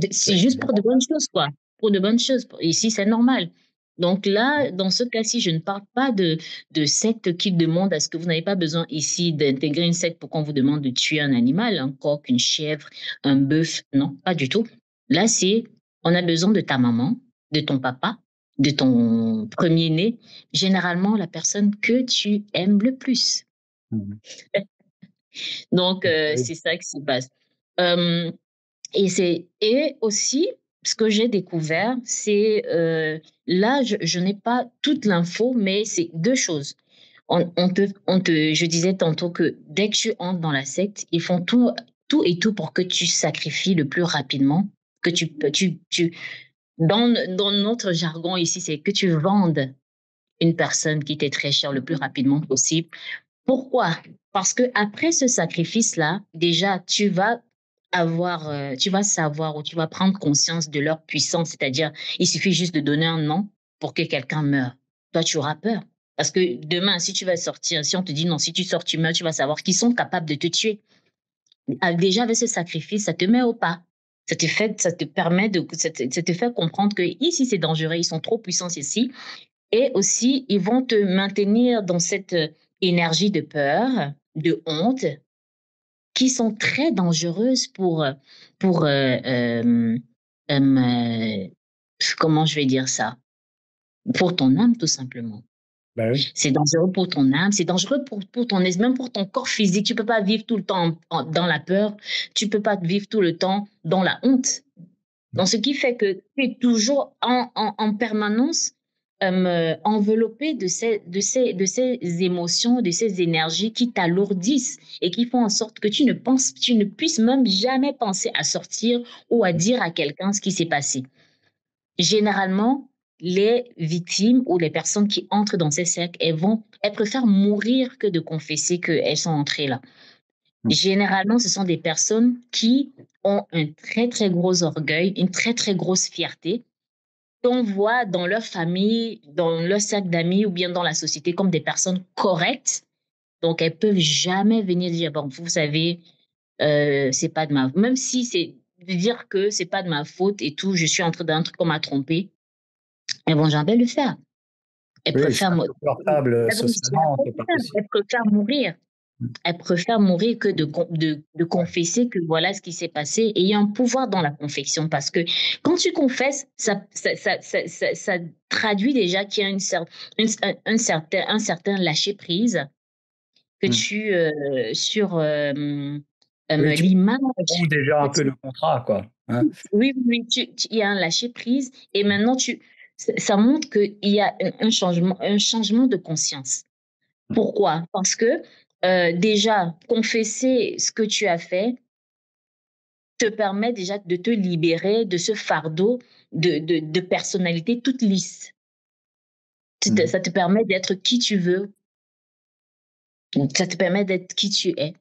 c'est Oui, juste pour de bonnes choses, quoi. Pour de bonnes choses. Ici, c'est normal. Donc là, dans ce cas-ci, je ne parle pas de sectes qui demandent à ce que vous n'avez pas besoin ici d'intégrer une secte pour qu'on vous demande de tuer un animal, un coq, une chèvre, un bœuf. Non, pas du tout. Là, c'est, on a besoin de ta maman, de ton papa, de ton premier-né, généralement la personne que tu aimes le plus. mmh. Donc, Oui. c'est ça qui se passe. Euh, et aussi, ce que j'ai découvert, c'est, là, je n'ai pas toute l'info, mais c'est deux choses. Je disais tantôt que dès que tu entres dans la secte, ils font tout et tout pour que tu sacrifies le plus rapidement, que tu peux, dans notre jargon ici, c'est que tu vendes une personne qui t'est très chère le plus rapidement possible. Pourquoi? Parce que après ce sacrifice-là, déjà, tu vas savoir ou tu vas prendre conscience de leur puissance. C'est-à-dire, il suffit juste de donner un nom pour que quelqu'un meure. Toi, tu auras peur. Parce que demain, si tu vas sortir, si on te dit non, si tu sors, tu meurs, tu vas savoir qu'ils sont capables de te tuer. Déjà, avec ce sacrifice, ça te met au pas. Ça te permet ça te fait comprendre que ici, c'est dangereux, ils sont trop puissants ici. Et aussi, ils vont te maintenir dans cette énergie de peur, de honte, qui sont très dangereuses pour euh, comment je vais dire ça? Pour ton âme, tout simplement. Bah oui. C'est dangereux pour ton âme, c'est dangereux pour ton esprit, même pour ton corps physique. Tu peux pas vivre tout le temps dans la peur, tu peux pas vivre tout le temps dans la honte. Donc, ce qui fait que tu es toujours en permanence enveloppé de ces émotions, de ces énergies qui t'alourdissent et qui font en sorte que tu ne puisses même jamais penser à sortir ou à dire à quelqu'un ce qui s'est passé. Généralement, les victimes ou les personnes qui entrent dans ces cercles, elles préfèrent mourir que de confesser qu'elles sont entrées là. Mmh. Généralement, ce sont des personnes qui ont un très, très gros orgueil, une très, très grosse fierté, qu'on voit dans leur famille, dans leur cercle d'amis ou bien dans la société comme des personnes correctes. Donc, elles peuvent jamais venir dire, bon, vous savez, c'est pas de ma, même si c'est de dire que c'est pas de ma faute et tout, je suis en train d'un truc qu'on m'a trompé, elles vont jamais le faire. Elles Oui, c'est préfèrent, elles insupportable vont socialement, c'est pas jamais, possible. elles préfèrent mourir. Elle préfère mourir que de Ouais. confesser que voilà ce qui s'est passé. Et il y a un pouvoir dans la confession parce que quand tu confesses, ça traduit déjà qu'il y a un certain lâcher-prise que Mmh. tu sur Oui, tu romps l'image déjà que un peu le contrat, quoi, hein? oui, oui, oui, il y a un lâcher-prise et maintenant ça montre qu'il y a un changement de conscience. Mmh. Pourquoi? Parce que, déjà, confesser ce que tu as fait te permet déjà de te libérer de ce fardeau de personnalité toute lisse. Mmh. Ça te permet d'être qui tu veux, ça te permet d'être qui tu es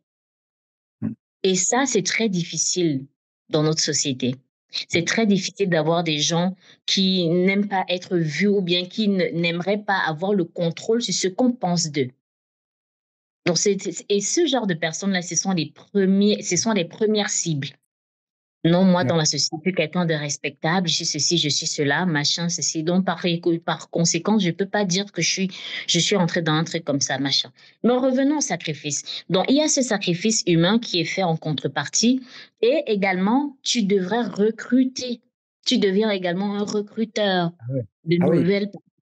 Mmh. et ça, c'est très difficile dans notre société. C'est Mmh. très difficile d'avoir des gens qui n'aiment pas être vus ou bien qui n'aimeraient pas avoir le contrôle sur ce qu'on pense d'eux. Donc et ce genre de personnes-là, ce sont les premières cibles. Non, moi, Ouais. dans la société, je suis quelqu'un de respectable, je suis ceci, je suis cela, machin, ceci. Donc, par conséquent, je peux pas dire que je suis entrée dans un truc comme ça, machin. Mais revenons au sacrifice. Donc, il y a ce sacrifice humain qui est fait en contrepartie et également, tu devrais recruter. Tu deviens également un recruteur Ah ouais. de Ah oui. nouvelles.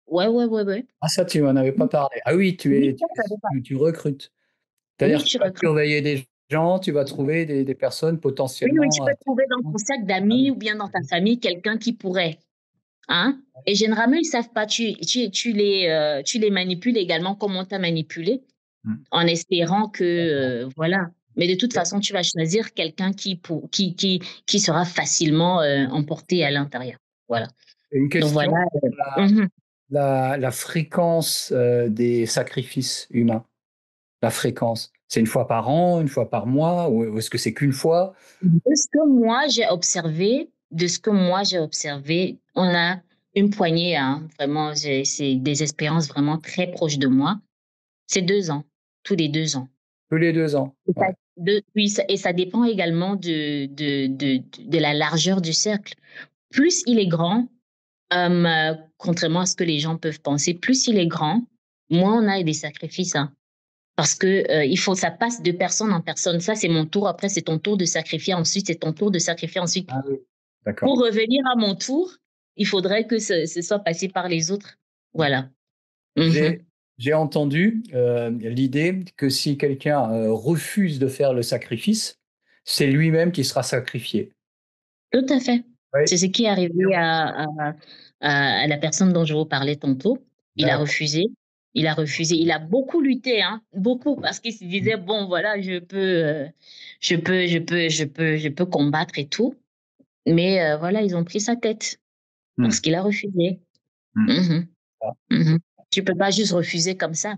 Ouais, ouais, ouais, ouais. Ah ça, tu m'en avais pas parlé. Ah oui, Oui, ça dépend. tu recrutes. Oui, C'est-à-dire tu tu vas recrutes. surveiller des gens, tu vas trouver des personnes Oui, oui, tu potentiellement peux trouver dans ton intéressantes. cercle Ah d'amis oui. ou bien dans ta famille quelqu'un qui pourrait. Hein? Et généralement, ils savent pas. Tu les manipules également comme on t'a manipulé, Mmh. en espérant que D'accord. voilà. Mais de toute Et façon, tu vas choisir quelqu'un qui sera facilement emporté à l'intérieur. Voilà. une Donc question voilà. sur Mhm. la fréquence, des sacrifices humains. La fréquence, c'est une fois par an, une fois par mois ou est-ce que c'est qu'une fois? De ce que moi j'ai observé, on a une poignée, hein, vraiment, c'est des expériences vraiment très proches de moi. C'est 2 ans, tous les 2 ans. Tous les 2 ans? Et ça Ouais. oui, et ça dépend également de la largeur du cercle. Plus il est grand, contrairement à ce que les gens peuvent penser, plus il est grand, moins on a des sacrifices, hein. Parce que, ça passe de personne en personne. Ça, c'est mon tour, après c'est ton tour de sacrifier, ensuite c'est ton tour de sacrifier, ensuite. Ah oui. D'accord. Pour revenir à mon tour, il faudrait que ce soit passé par les autres. Mmh. Voilà. Mmh. J'ai j'ai entendu, l'idée que si quelqu'un, refuse de faire le sacrifice, c'est lui-même qui sera sacrifié. Tout à fait. Oui. C'est ce qui est arrivé à la personne dont je vous parlais tantôt. Il a D'accord. refusé. Il a refusé. Il a beaucoup lutté, hein, beaucoup, parce qu'il se Mmh. disait bon, voilà, je peux combattre et tout. Mais voilà, ils ont pris sa tête Mmh. parce qu'il a refusé. Mmh. Mhm, Ah, mhm. Tu peux pas juste refuser comme ça.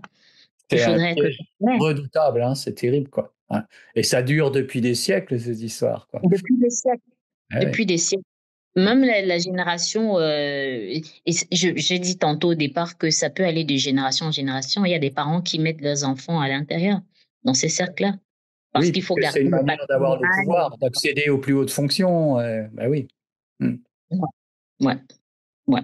Il c'est un faudrait que. piège Ouais, redoutable, hein, c'est terrible, quoi, hein, et ça dure depuis des siècles, ces histoires, quoi. depuis des siècles, Ah ouais. depuis des siècles. Même la génération, j'ai dit tantôt au départ que ça peut aller de génération en génération. Il y a des parents qui mettent leurs enfants à l'intérieur, dans ces cercles-là, parce Oui, qu'il faut puisque garder c'est une le manière d'avoir le patrimoine. pouvoir, d'accéder aux plus hautes fonctions, bah oui. Mmh. Ouais, ouais, ouais.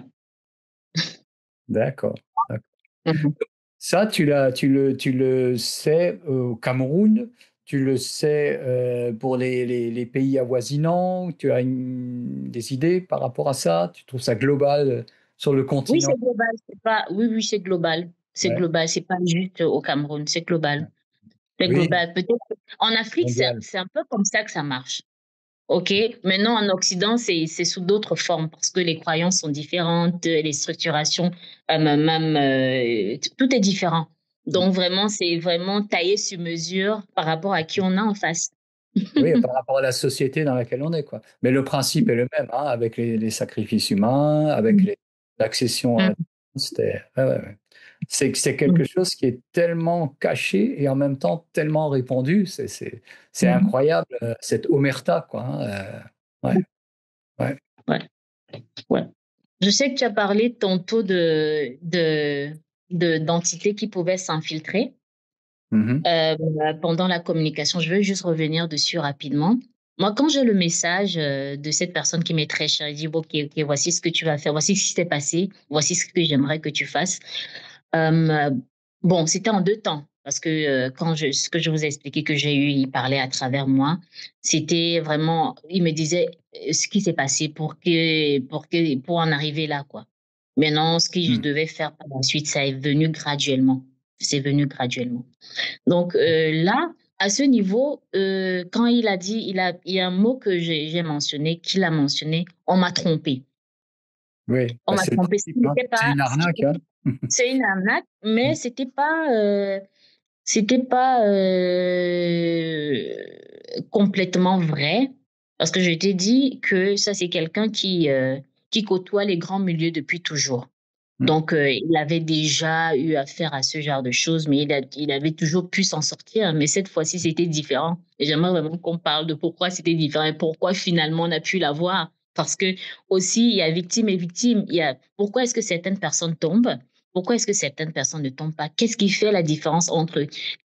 D'accord, d'accord. Mmh. Ça, tu le sais, au Cameroun? Tu le sais, pour les pays avoisinants? Tu as des idées par rapport à ça? Tu trouves ça global, sur le Oui, continent? c'est global, c'est pas oui, oui, c'est global. C'est Ouais, global, c'est pas juste au Cameroun, c'est global. ouais. C'est Oui, global. Peut-être en Afrique, mondial. c'est un peu comme ça que ça marche. OK. Maintenant, en Occident, c'est sous d'autres formes parce que les croyances sont différentes, les structurations, même, tout est différent. Mmh. Donc vraiment, c'est vraiment taillé sur mesure par rapport à qui on a en face. Oui, par rapport à la société dans laquelle on est, quoi. Mais le principe est le même, hein, avec les sacrifices humains, avec Mmh. les l'accession Mmh. à c'était ouais, ouais, ouais. C'est Mmh. quelque chose qui est tellement caché et en même temps tellement répandu, c'est Mmh. incroyable, cette omerta, quoi, hein, ouais, ouais. Ouais, ouais. Je sais que tu as parlé tantôt d'entités qui pouvaient s'infiltrer, Mmh mh. pendant la communication. Je veux juste revenir dessus rapidement. Moi, quand j'ai le message, de cette personne qui m'est très chère, elle dit: «Bon, OK, OK, voici ce que tu vas faire, voici ce qui s'est passé, voici ce que j'aimerais que tu fasses». Hem, bon, c'était en 2 temps. parce que ce que je vous ai expliqué que j'ai eu, il parlait à travers moi, c'était vraiment, il me disait ce qui s'est passé pour en arriver là, quoi. Maintenant, ce que je Mmh. devais faire par la suite, ça est venu graduellement. C'est venu graduellement. Donc là, à ce niveau, quand il a dit, il y a un mot que j'ai mentionné, qu'il a mentionné, on m'a trompé. Oui, On bah, m'a c'est le trompé. Ce principe, hein. n'était C'est pas, une arnaque, hein. c'est une arnaque, mais Mmh. c'était pas complètement vrai, parce que je t'ai dit que ça, c'est quelqu'un qui côtoie les grands milieux depuis toujours. Mmh. Donc, il avait déjà eu affaire à ce genre de choses, mais il avait toujours pu s'en sortir. Mais cette fois-ci, c'était différent. Et j'aimerais vraiment qu'on parle de pourquoi c'était différent et pourquoi finalement on a pu l'avoir. Parce que aussi, il y a victime et victime. Il y a pourquoi est-ce que certaines personnes tombent? Pourquoi est-ce que certaines personnes ne tombent pas? Qu'est-ce qui fait la différence entre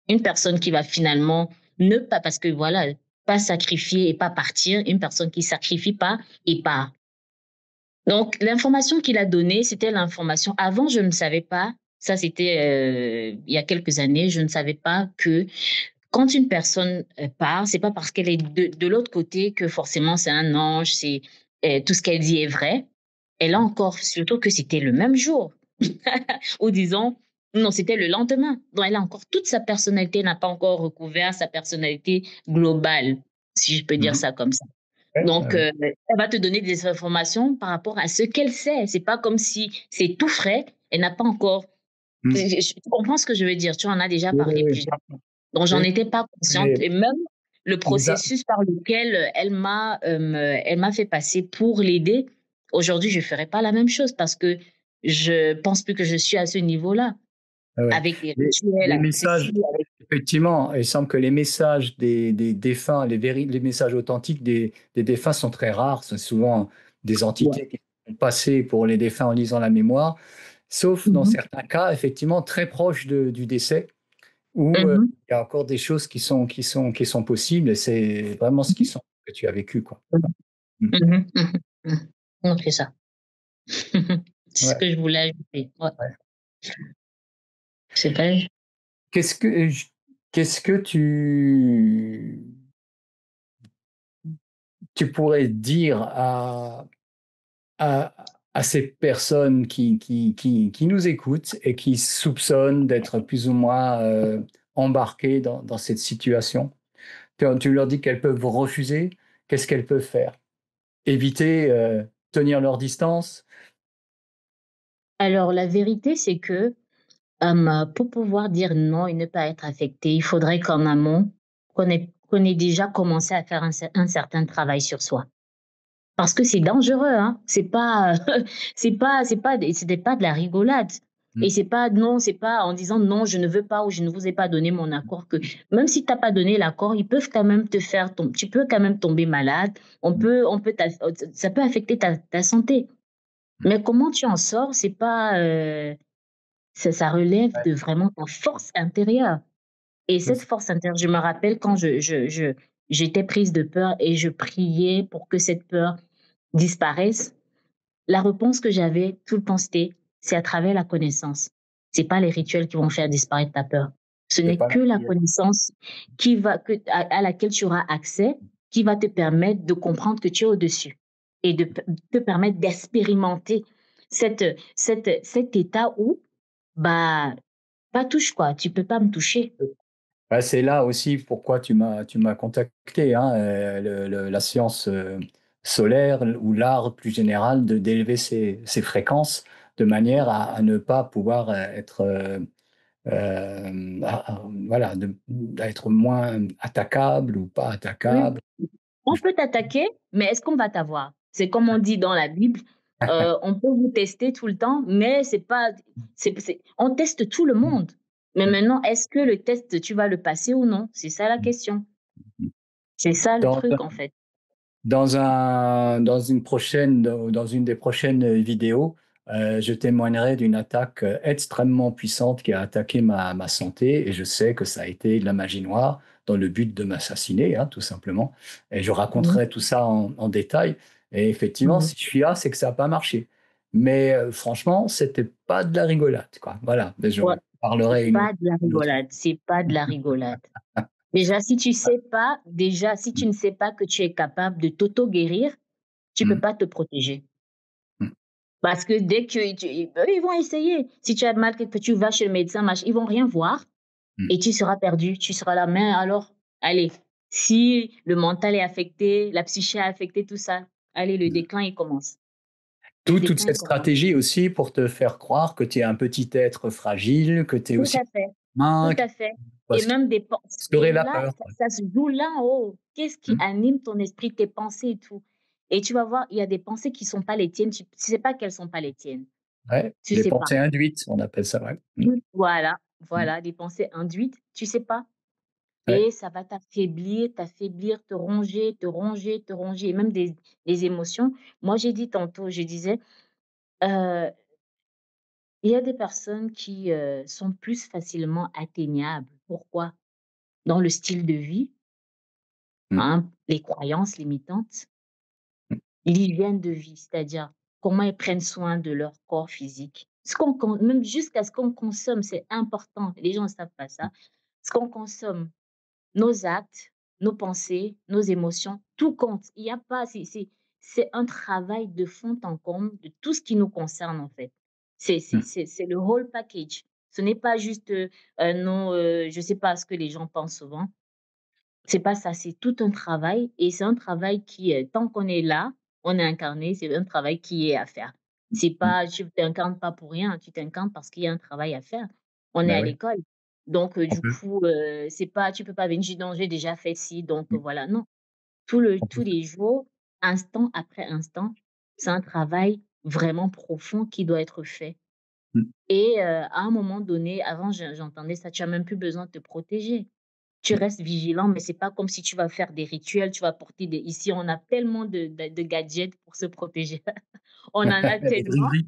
une personne qui va finalement ne pas, parce que voilà, pas sacrifier et pas partir, une personne qui sacrifie pas et part. Donc, l'information qu'il a donnée, c'était l'information. Avant, je ne savais pas, ça c'était il y a quelques années, je ne savais pas que quand une personne part, c'est pas parce qu'elle est de l'autre côté que forcément c'est un ange, c'est tout ce qu'elle dit est vrai. Elle a encore, surtout que c'était le même jour, ou disons, non, c'était le lendemain. Donc, elle a encore toute sa personnalité, n'a pas encore recouvert sa personnalité globale, si je peux Mmh dire mh. ça comme ça. Ouais, ouais, Donc, ouais. elle va te donner des informations par rapport à ce qu'elle sait. C'est pas comme si c'est tout frais. Elle n'a pas encore. Mmh. Tu comprends ce que je veux dire? Tu en as déjà Oui, oui, parlé oui. plusieurs fois. Donc, j'en Oui, étais pas consciente. mais Et même le exa processus par lequel elle m'a fait passer pour l'aider, aujourd'hui, je ferais pas la même chose parce que je pense plus que je suis à ce niveau-là ouais, ouais. avec les rituels, Les avec messages, ceci, avec. effectivement, il semble que les messages des défunts, les messages authentiques des défunts sont très rares. C'est souvent des Ouais. entités qui sont passées pour les défunts en lisant la mémoire, sauf dans Mhm. certains cas, effectivement, très proches du décès, où Mhm. il y a encore des choses qui sont possibles, et c'est vraiment ce qui sont que tu as vécu, quoi. Mmh. Mhm. Mhm. Mhm. Donc, c'est ça. C'est ce Ouais, que je voulais ajouter. Ouais. ouais. C'est vrai. Qu'est-ce que j qu'est-ce que tu pourrais dire à à ces personnes qui nous écoutent et qui soupçonnent d'être plus ou moins, embarquées dans cette situation? Tu leur dis qu'elles peuvent refuser, qu'est-ce qu'elles peuvent faire? Éviter, tenir leur distance? Alors, la vérité, c'est que pour pouvoir dire non et ne pas être affecté, il faudrait qu'en amont, qu'on ait déjà commencé à faire un certain travail sur soi. Parce que c'est dangereux, hein. C'est pas, c'était pas de la rigolade. Et Mmh. c'est pas, non, c'est pas en disant non, je ne veux pas ou je ne vous ai pas donné mon accord que, même si tu n'as pas donné l'accord, ils peuvent quand même te faire tomber, tu peux quand même tomber malade. Mmh. Ça peut affecter ta santé. Mmh. Mais comment tu en sors, c'est pas, ça relève Ouais, de vraiment ta force intérieure. Et c'est cette ça. force intérieure, je me rappelle quand j'étais prise de peur et je priais pour que cette peur disparaisse. La réponse que j'avais tout le temps, c'était: «C'est à travers la connaissance. C'est pas les rituels qui vont faire disparaître ta peur. Ce C'est n'est pas la que la prière. connaissance à laquelle tu auras accès, qui va te permettre de comprendre que tu es au-dessus et de te permettre d'expérimenter cet état où, bah, pas touche quoi, tu peux pas me toucher». Bah, c'est là aussi pourquoi tu m'as contacté, hein, la science, solaire ou l'art plus général d'élever ses fréquences de manière à ne pas pouvoir, être, voilà, à être moins attaquable ou pas Oui. attaquable. On peut t'attaquer, mais est-ce qu'on va t'avoir? C'est comme on dit dans la Bible, on peut vous tester tout le temps, mais c'est pas on teste tout le monde. Mais maintenant, est-ce que le test, tu vas le passer ou non? C'est ça la question. C'est ça le Dans truc, en fait. dans une des prochaines vidéos, je témoignerai d'une attaque, extrêmement puissante qui a attaqué ma santé, et je sais que ça a été de la magie noire dans le but de m'assassiner, hein, tout simplement, et je Mmh raconterai tout ça en détail, et effectivement, mh. si je suis là, c'est que ça a pas marché. Mais franchement, c'était pas de la rigolade, quoi. Voilà, mais je Ouais. c'est parlerait pas de la une autre rigolade, c'est pas de la rigolade. Déjà, si tu mmh, ne sais pas que tu es capable de t'auto-guérir, tu peux mmh, pas te protéger. mmh, Parce que dès que eux, ils vont essayer. Si tu as mal, que tu vas chez le médecin, ils vont rien voir mmh, et tu seras perdu. Tu seras là, mais alors, allez, si le mental est affecté, la psyché est affectée, tout ça, allez, le mmh. déclin, il commence. Le Toute déclin, il cette commence. stratégie aussi pour te faire croire que tu es un petit être fragile, que tu es Tout aussi à fait, humain, tout à fait. Et parce que même des pensées. Et instaurer la là, peur, ça quoi. ça se joue là en haut. Qu'est-ce qui Mmh. anime ton esprit, tes pensées et tout? Et tu vas voir, il y a des pensées qui sont pas les tiennes, tu sais pas qu'elles sont pas les tiennes. Ouais, Tu des sais pas. pensées induites, on appelle ça, ouais. Mmh, Mmh. Voilà, mmh, voilà, des pensées induites, tu sais pas. ouais. Et ça va t'affaiblir, t'affaiblir, te ronger, te ronger, te ronger et même des émotions. Moi, j'ai dit tantôt, je disais, heu, il y a des personnes qui, sont plus facilement atteignables. Pourquoi? Dans le style de vie, Mmh, hein, les croyances limitantes, mmh, l'hygiène de vie, c'est-à-dire comment ils prennent soin de leur corps physique. Ce qu'on con Même jusqu'à ce qu'on consomme, c'est important. Les gens ne savent pas mmh, ça. Ce qu'on consomme, nos actes, nos pensées, nos émotions, tout compte. Il y a pas c'est un travail de fond en comble de tout ce qui nous concerne, en fait. mmh, C'est le whole package. Ce n'est pas juste, non, je sais pas ce que les gens pensent souvent. C'est pas ça, c'est tout un travail et c'est un travail qui, tant qu'on est là, on est incarné, c'est un travail qui est à faire. C'est mmh. pas Tu t'incarnes pas pour rien, tu t'incarnes parce qu'il y a un travail à faire. On est Bah, à ouais, l'école, donc on peut c'est pas tu peux pas venir dire: «Non, j'ai déjà fait ci, donc mmh, voilà». Non, on tous peut les jours, instant après instant, c'est un travail vraiment profond qui doit être fait mmh, et à un moment donné, avant j'entendais ça: «Tu as même plus besoin de te protéger». Tu mmh. restes vigilant, mais c'est pas comme si tu vas faire des rituels, tu vas porter des ici, on a tellement de gadgets pour se protéger. On en a Les tellement. gris-gris.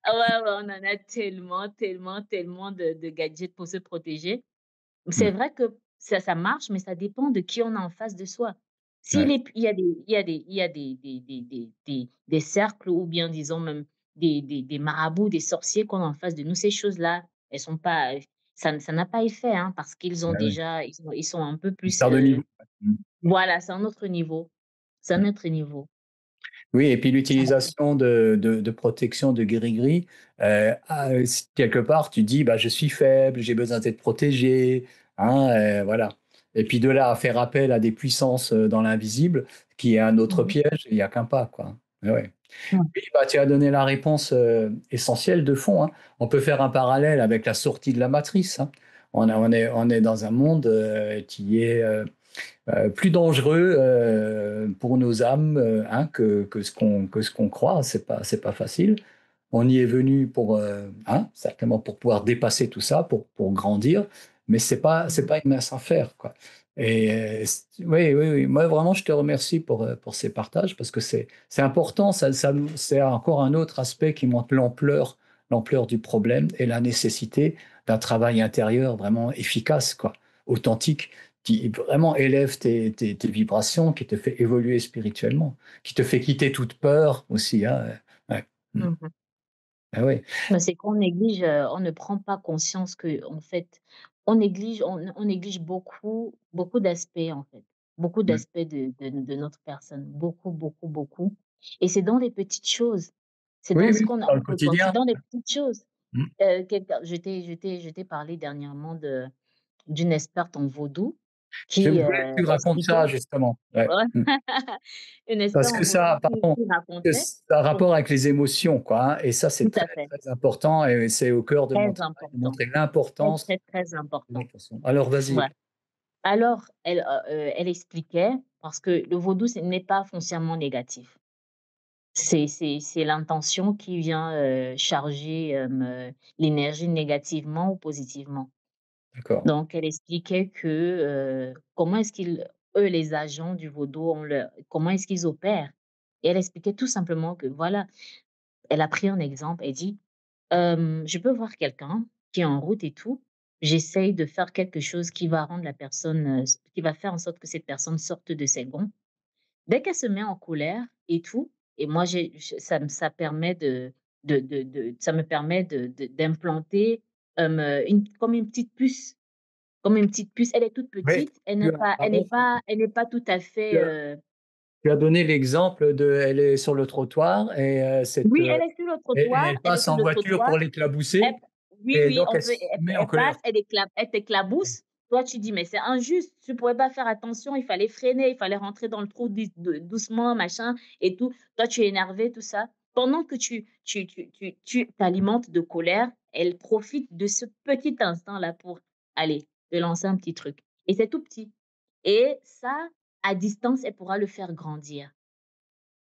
Ah ouais, ouais, on en a tellement, tellement, tellement de gadgets pour se protéger. C'est Mmh, vrai que ça marche, mais ça dépend de qui on a en face de soi. S'il ouais, est il y a des cercles ou bien disons même des marabouts, des sorciers qu'on a en face de nous, ces choses-là, elles sont pas, ça n'a pas effet, hein, parce qu'ils ont ouais, ouais. déjà ils sont un peu plus, Histoire de niveau. Mmh, voilà, c'est un autre niveau. C'est mmh. un autre niveau. Oui et puis Ça l'utilisation de protection de gris-gris, s quelque part tu dis: «Bah, je suis faible, j'ai besoin d'être protégé», hein, voilà et puis de là à faire appel à des puissances, dans l'invisible, qui est un Mmh autre mh. piège, il y a qu'un pas, quoi. Ouais, ouais. Ouais. Oui, bah, tu as donné la réponse, essentielle de fond, hein. On peut faire un parallèle avec la sortie de la matrice, hein. On est dans un monde, qui est, plus dangereux pour nos âmes hein, que ce qu'on croit. C'est pas facile. On y est venu pour, hein, certainement pour pouvoir dépasser tout ça, pour grandir, mais c'est Mmh. pas une mince affaire, quoi. Et oui, oui, oui. Moi, vraiment, je te remercie pour ces partages parce que c'est important. C'est encore un autre aspect qui montre l'ampleur du problème et la nécessité d'un travail intérieur vraiment efficace, quoi, authentique qui vraiment élève tes vibrations, qui te fait évoluer spirituellement, qui te fait quitter toute peur aussi, hein, ouais. Mmh. Mmh mh. Ah ouais. Bah, c'est qu'on néglige, on ne prend pas conscience qu'en fait, on néglige beaucoup d'aspects, en fait. Beaucoup Mmh. d'aspects de notre personne. Beaucoup, beaucoup, beaucoup et c'est dans les petites choses. C'est Oui, dans ce oui, qu'on a dans le on peut voir, c'est quotidien. dans les petites choses. Mmh. Quelqu'un je t'ai parlé dernièrement d'une experte en vaudou Je qui, voulais que tu racontes expliquait ça justement, ouais. ouais, Mmh. une Parce experte en que vaudou ça pardon, qui que racontait ça a com rapport avec les émotions quoi, hein et ça c'est tout très, à fait, très important et c'est au cœur de mon très travail de important, montrer très, l'importance très, très des important. émotions. Alors vas-y. Ouais. Alors elle expliquait parce que le vaudou, ce n'est pas foncièrement négatif. C'est l'intention qui vient, charger, l'énergie négativement ou positivement. D'accord. Donc elle expliquait que, comment est-ce qu'ils eux, les agents du vaudou, comment est-ce qu'ils opèrent? Et elle expliquait tout simplement que voilà, elle a pris un exemple, elle dit: Je peux voir quelqu'un qui est en route et tout, j'essaye de faire quelque chose qui va rendre la personne, qui va faire en sorte que cette personne sorte de ses gonds. Dès qu'elle se met en colère et tout et moi j'ai ça permet ça me permet d'implanter comme une petite puce, comme une petite puce. Elle est toute Mais petite, elle tu n'est as pas elle n'est pardon, pas elle n'est pas tout à tu fait, as tu as donné l'exemple de elle est sur le trottoir et oui, elle est sur le et trottoir, elle elle est passe sur en le voiture trottoir. pour Elle l'éclabousser Oui, et oui, donc on elle peut se met en elle passe, colère. elle t'éclabousse. Toi, tu dis: «Mais c'est injuste, tu pourrais pas faire attention, il fallait freiner, il fallait rentrer dans le trou doucement, machin et tout». Toi, tu es énervé, tout ça. Pendant que tu t'alimentes de colère, elle profite de ce petit instant-là pour, aller te lancer un petit truc et c'est tout petit et ça, à distance, elle pourra le faire grandir.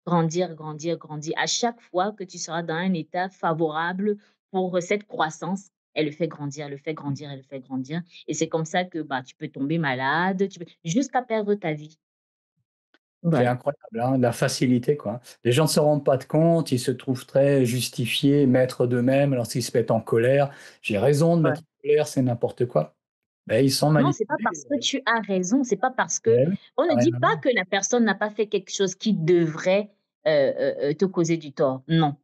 Grandir, grandir, grandir. À chaque fois que tu seras dans un état favorable pour cette croissance, elle le fait grandir, elle le fait grandir, elle le fait grandir et c'est comme ça que, bah, tu peux tomber malade, tu peux jusqu'à perdre ta vie. C'est Voilà. incroyable, hein, la facilité, quoi. Les gens ne se rendent pas de compte, ils se trouvent très justifiés, maîtres d'eux-mêmes lorsqu'ils se mettent en colère. «J'ai raison de Ouais. mettre en colère, c'est n'importe quoi». Ben ils sont Non, c'est pas manipulés, parce que tu as raison, c'est pas parce que eh oui, on ça ne a rien dit à pas voir. que la personne n'a pas fait quelque chose qui devrait, te causer du tort. Non.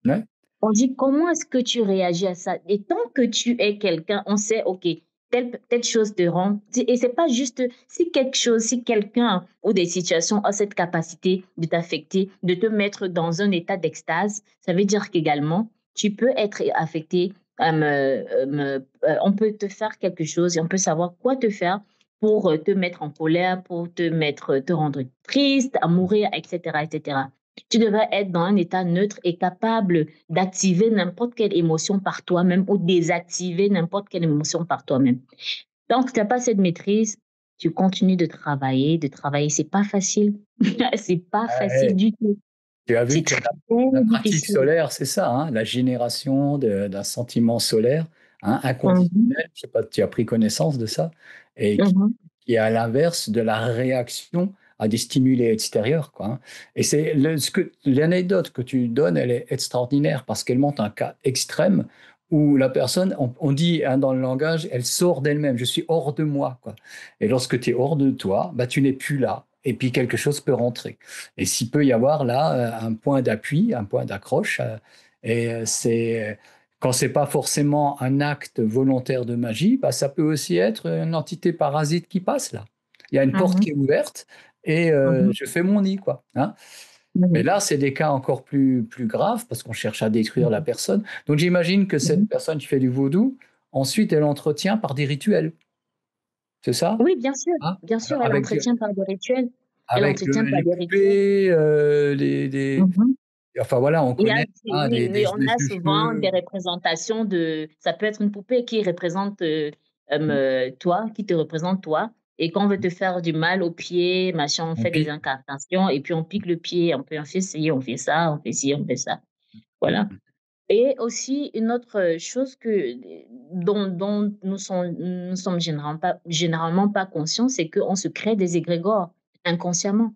Ouais, On dit: «Comment est-ce que tu réagis à ça?» Et tant que tu es quelqu'un, on sait, OK, telle chose te rend et c'est pas juste si quelque chose, si quelqu'un ou des situations ont cette capacité de t'affecter, de te mettre dans un état d'extase, ça veut dire qu'également, tu peux être affecté, on peut te faire quelque chose et on peut savoir quoi te faire pour, te mettre en colère, pour te rendre triste, à mourir et cetera et cetera. Tu devrais être dans un état neutre et capable d'activer n'importe quelle émotion par toi-même ou désactiver n'importe quelle émotion par toi-même. Tant que tu as pas cette maîtrise, tu continues de travailler, de travailler. C'est pas facile. C'est pas ouais. facile du tout. Tu as vu C'est que très la pratique difficile. solaire, c'est ça, hein, la génération d'un sentiment solaire, hein, Mmh. inconditionnel. Je sais pas, tu as pris connaissance de ça? Et Mmh mh. qui est à l'inverse de la réaction à des stimuli extérieurs, quoi, hein. Et c'est l'anecdote que tu donnes, elle est extraordinaire parce qu'elle montre un cas extrême où la personne, on dit, hein, dans le langage, elle sort d'elle-même: «Je suis hors de moi», quoi. Et lorsque tu es hors de toi, bah, tu n'es plus là et puis quelque chose peut rentrer. Et s'il peut y avoir là, un point d'appui, un point d'accroche, c'est quand c'est pas forcément un acte volontaire de magie, bah, ça peut aussi être une entité parasite qui passe là. Il y a une porte Mmh qui est ouverte et mh. je fais mon nid, quoi, hein. Mais Mmh. là, c'est des cas encore plus graves parce qu'on cherche à détruire la Mmh. personne. Donc j'imagine que Mmh. cette personne qui fait du vaudou, ensuite elle entretient par des rituels, c'est ça? Oui, Hein? bien sûr, elle Avec, entretient par des rituels. Elle avec entretient par les des rituels. poupées, Mmh mh. enfin voilà, on Il y a connaît, oui, hein, oui, des oui, on espèces a de souvent des cheveux. représentations de ça peut être une poupée qui représente, Mmh, toi, qui te représente toi et quand on veut te faire du mal au pied, machin, on on fait des pique. incantations et puis on pique le pied, on fait ci, on fait ça, on fait ci, on fait ça. Voilà et aussi une autre, chose dont nous sommes généralement pas conscients, c'est qu'on se crée des égrégores inconsciemment.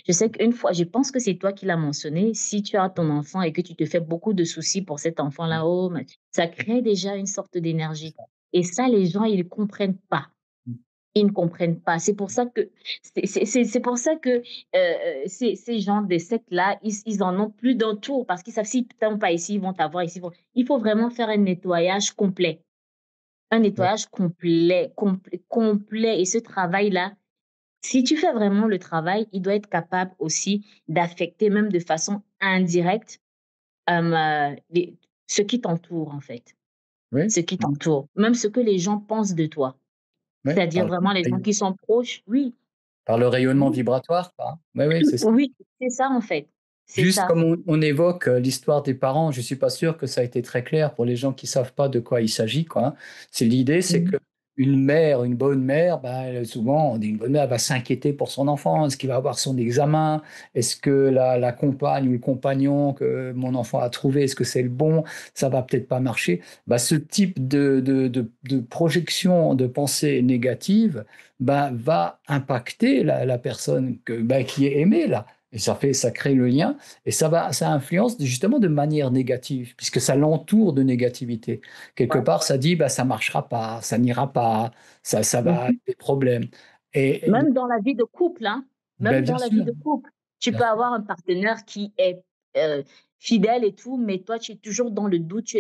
Je sais qu'une fois je pense que c'est toi qui l'as mentionné, si tu as ton enfant et que tu te fais beaucoup de soucis pour cet enfant-là, Mmh, oh mais ça crée déjà une sorte c'est d'énergie ça. et ça, les gens, ils comprennent pas. Mmh, Ils ne comprennent pas. C'est pour ça que c'est pour ça que, ces gens des sectes-là, ils en ont plus d'un tour parce qu'ils savent s'ils t'ont pas ici, ils vont t'avoir ici, il faut vraiment faire un nettoyage complet. Un ouais, nettoyage complet, complet et ce travail-là, si tu fais vraiment le travail, il doit être capable aussi d'affecter même de façon indirecte, les ceux qui t'entourent, en fait. oui, Ceux qui mmh, t'entourent, même ce que les gens pensent de toi. ouais, C'est-à-dire vraiment les gens qui sont proches, oui. par le rayonnement Oui, vibratoire, quoi, hein. Oui, oui, c'est ça. oui, c'est ça en fait, c'est Juste ça. comme on évoque, l'histoire des parents, je suis pas sûr que ça a été très clair pour les gens qui savent pas de quoi il s'agit, quoi, hein. L'idée, c'est Mmh. qu'une mère, une bonne mère, bah, souvent, on dit une bonne mère va s'inquiéter pour son enfant. Est-ce qu'il va avoir son examen? Est-ce que la compagne ou le compagnon que mon enfant a trouvé, est-ce que c'est le bon? Ça va peut-être pas marcher. Bah, ce type de projection de pensée négative, bah, va impacter la personne bah, qui est aimée là et ça crée le lien et ça influence justement de manière négative, puisque ça l'entoure de négativité. Quelque Ouais. part, ça dit, bah, ça marchera pas, ça n'ira pas, ça va avoir Mmh. des problèmes. Et Même dans la vie de couple, hein, ben, même bien dans la vie sûr, de couple. Tu bien peux sûr. avoir un partenaire qui est, fidèle et tout, mais toi tu es toujours dans le doute,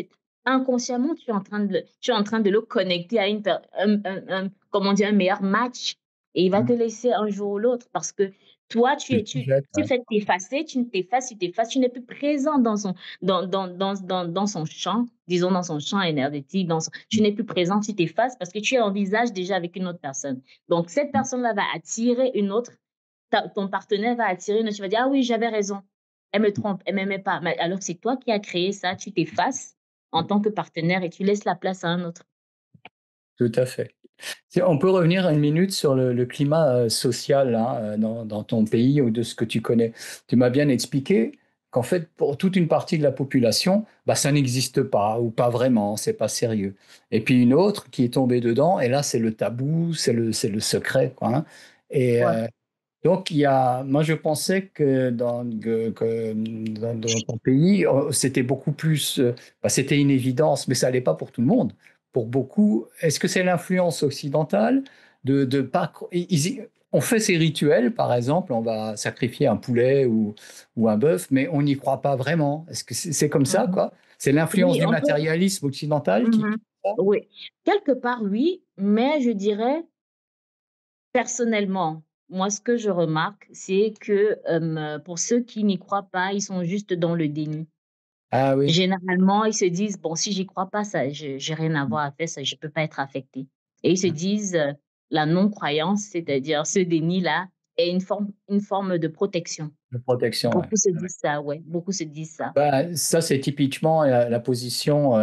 inconsciemment, tu es en train de le connecter à une per comment dire? Un meilleur match et il va te Mmh. laisser un jour ou l'autre parce que toi, Tu te projettes, tu ouais. fais t'effacer, tu t'effaces, tu n'es plus présent dans son dans son champ, disons dans son champ énergétique, tu Mmh. n'es plus présent, tu t'effaces parce que tu envisages déjà avec une autre personne. Donc cette Mmh. personne-là va attirer une autre, ton partenaire va attirer une autre, tu vas dire: «Ah oui, j'avais raison, elle me trompe, elle m'aimait pas». Mais alors que c'est toi qui as créé ça, tu t'effaces en tant que partenaire et tu laisses la place à un autre. Tout à fait. On peut revenir une minute sur le climat social là, dans ton pays ou de ce que tu connais. Tu m'as bien expliqué qu'en fait, pour toute une partie de la population, bah, ça n'existe pas ou pas vraiment, c'est pas sérieux. Et puis une autre qui est tombée dedans, et là, c'est le tabou, c'est le secret, quoi, hein. Et Ouais. donc, moi, je pensais que dans ton pays, c'était beaucoup plus, bah, c'était une évidence, mais ça l'est pas pour tout le monde. Pour beaucoup, est-ce que c'est l'influence occidentale de pas, on fait ces rituels, par exemple, on va sacrifier un poulet ou un bœuf, mais on n'y croit pas vraiment. Est-ce que c'est comme ça, Mmh. quoi? C'est l'influence Oui, du on peut matérialisme occidental mmh qui fait ça? oui. Quelque part, oui, mais je dirais personnellement, moi, ce que je remarque, c'est que, pour ceux qui n'y croient pas, ils sont juste dans le déni. Ah oui. Généralement, ils se disent: «Bon, si j'y crois pas, ça j'ai rien à voir à faire, ça je peux pas être affecté» et ils se disent, la non-croyance, c'est-à-dire ce déni-là est une forme de protection. De protection, ouais. Beaucoup se Ouais, ouais. disent ça, ouais, beaucoup se disent ça. Bah, ça, c'est typiquement la position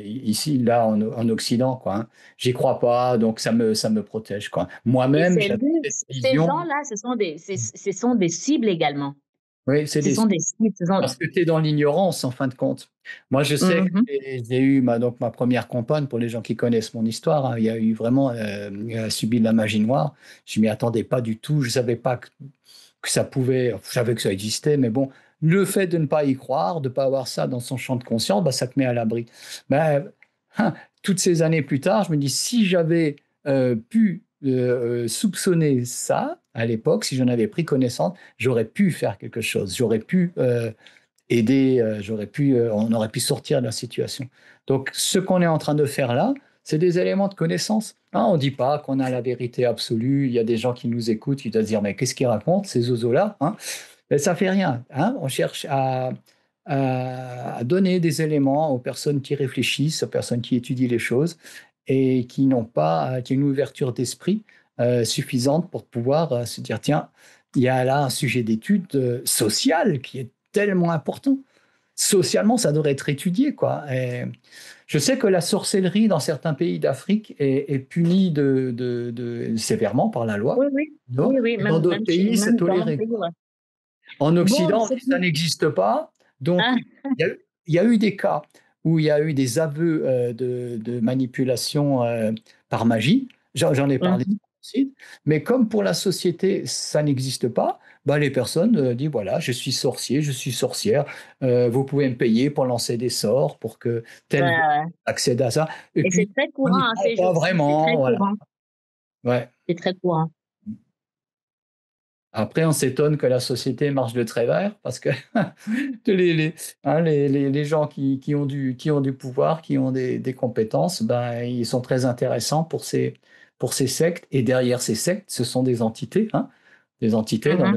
ici, là, en Occident, quoi, hein. J'y crois pas, donc ça me protège, quoi. Et Moi-même, c'est j'avais lui cette ces vision. gens-là, ce sont des cibles également. Oui, c'est Ce des sont des cibles, ce sont parce que tu es dans l'ignorance, en fin de compte. Moi, je sais que mmh j'ai eu ma première compagne, pour les gens qui connaissent mon histoire, hein, il y a eu vraiment, elle a subi de la magie noire. Je m'y attendais pas du tout, je savais pas que ça pouvait, je savais que ça existait, mais bon, le fait de ne pas y croire, de ne pas avoir ça dans son champ de conscience, bah, ça te met à l'abri. Ben, hein, toutes ces années plus tard, je me dis, si j'avais pu soupçonner ça à l'époque, si j'en avais pris connaissance, j'aurais pu faire quelque chose, j'aurais pu aider, on aurait pu sortir de la situation. Donc, ce qu'on est en train de faire là, c'est des éléments de connaissance. Hein, on ne dit pas qu'on a la vérité absolue. Il y a des gens qui nous écoutent, qui doivent se dire, mais qu'est-ce qu'ils racontent, ces oiseaux-là, hein? Mais ça fait rien. Hein. On cherche à donner des éléments aux personnes qui réfléchissent, aux personnes qui étudient les choses et qui n'ont pas, qui ont une ouverture d'esprit suffisante pour pouvoir se dire, tiens, il y a là un sujet d'étude sociale qui est tellement important. Socialement, ça devrait être étudié, quoi. Et je sais que la sorcellerie dans certains pays d'Afrique est punie sévèrement par la loi, oui, oui, non? oui, oui, Et dans d'autres pays, c'est même dans mon toléré, pays, quoi. ouais. En Bon, Occident, c'est ça plus n'existe pas. Donc, ah, il y a eu des cas où il y a eu des aveux de manipulation par magie. J'en ai parlé mmh sur le site. Mais comme pour la société, ça n'existe pas, bah, les personnes disent voilà, je suis sorcier, je suis sorcière, vous pouvez me payer pour lancer des sorts, pour que ouais, tel ouais accède à ça. Et et c'est puis, très on courant, n'y hein, croit ces pas jours-ci, c'est très vraiment. Voilà. courant, Ouais. c'est très courant. Après, on s'étonne que la société marche de travers parce que les, hein, les gens qui ont du pouvoir, qui ont des compétences, ben, ils sont très intéressants pour ces sectes. Et derrière ces sectes, ce sont des entités dans Mmh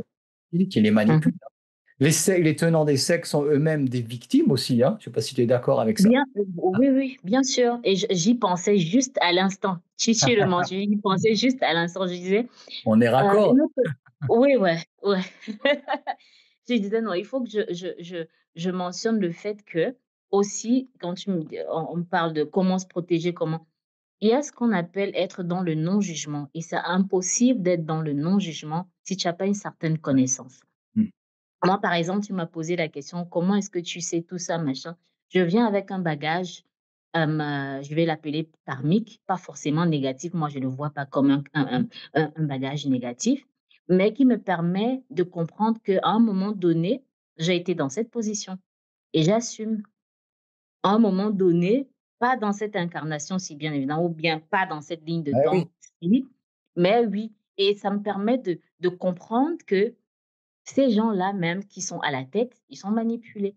le qui les mh. manipulent. Les tenants des sectes sont eux-mêmes des victimes aussi. Hein. Je ne sais pas si tu es d'accord avec ça. Bien, oui, oui, bien sûr et j'y pensais juste à l'instant. Tu le mentionnes, j'y pensais juste à l'instant. Je disais, On est raccord. une autre oui, ouais, ouais. Je disais: «Non, il faut que je mentionne le fait que aussi quand tu me dis on me parle de comment se protéger, comment» il y a ce qu'on appelle être dans le non-jugement et c'est impossible d'être dans le non-jugement si tu as pas une certaine connaissance. Mm. Moi, par exemple, tu m'as posé la question: «Comment est-ce que tu sais tout ça, machin?» Je viens avec un bagage, je vais l'appeler karmique, pas forcément négatif. Moi, je ne le vois pas comme un bagage négatif, mais qui me permet de comprendre qu'à un moment donné, j'ai été dans cette position et j'assume. À un moment donné, pas dans cette incarnation-ci, bien évidemment, ou bien pas dans cette ligne de Ah oui. temps-ci, mais oui et ça me permet de comprendre que ces gens-là même qui sont à la tête, ils sont manipulés.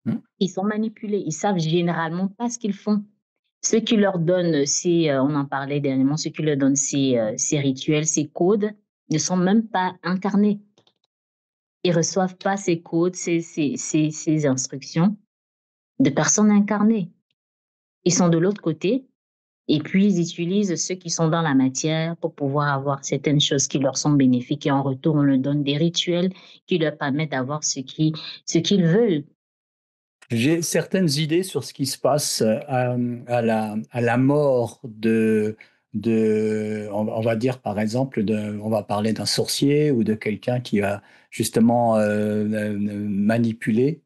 Mmh. Ils sont manipulés. Ils savent généralement pas ce qu'ils font. Ce qui leur donne ces, on en parlait dernièrement, ce qui leur donne ces rituels, ces codes, ne sont même pas incarnés. Ils reçoivent pas ces codes, ces instructions de personnes incarnées. Ils sont de l'autre côté et puis ils utilisent ceux qui sont dans la matière pour pouvoir avoir certaines choses qui leur sont bénéfiques et en retour, on leur donne des rituels qui leur permettent d'avoir ce qu'ils veulent. J'ai certaines idées sur ce qui se passe, à la mort on va dire par exemple on va parler d'un sorcier ou de quelqu'un qui a justement, manipulé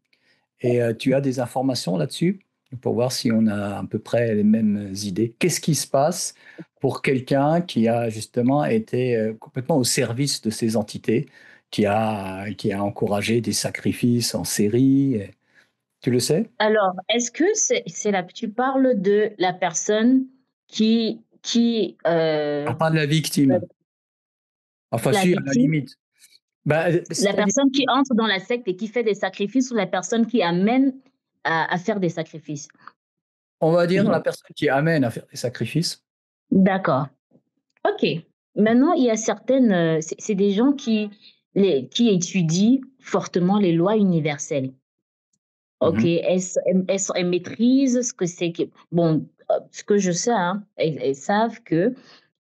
et tu as des informations là-dessus? Pour voir si on a à peu près les mêmes idées. Qu'est-ce qui se passe pour quelqu'un qui a justement été, complètement au service de ces entités, qui a encouragé des sacrifices en série et tu le sais? Alors, est-ce que c'est là, tu parles de la personne qui Alors pas de la victime. Enfin la si, à la victime, limite. Bah, la c'est-à-dire, personne qui entre dans la secte et qui fait des sacrifices ou la personne qui amène à faire des sacrifices? on va dire la personne qui amène à faire des sacrifices. D'accord. OK. Maintenant, il y a certaines, c'est des gens qui étudient fortement les lois universelles. Mmh OK, mh. elles maîtrisent ce que c'est que bon, ce que je sais, hein, elles savent que,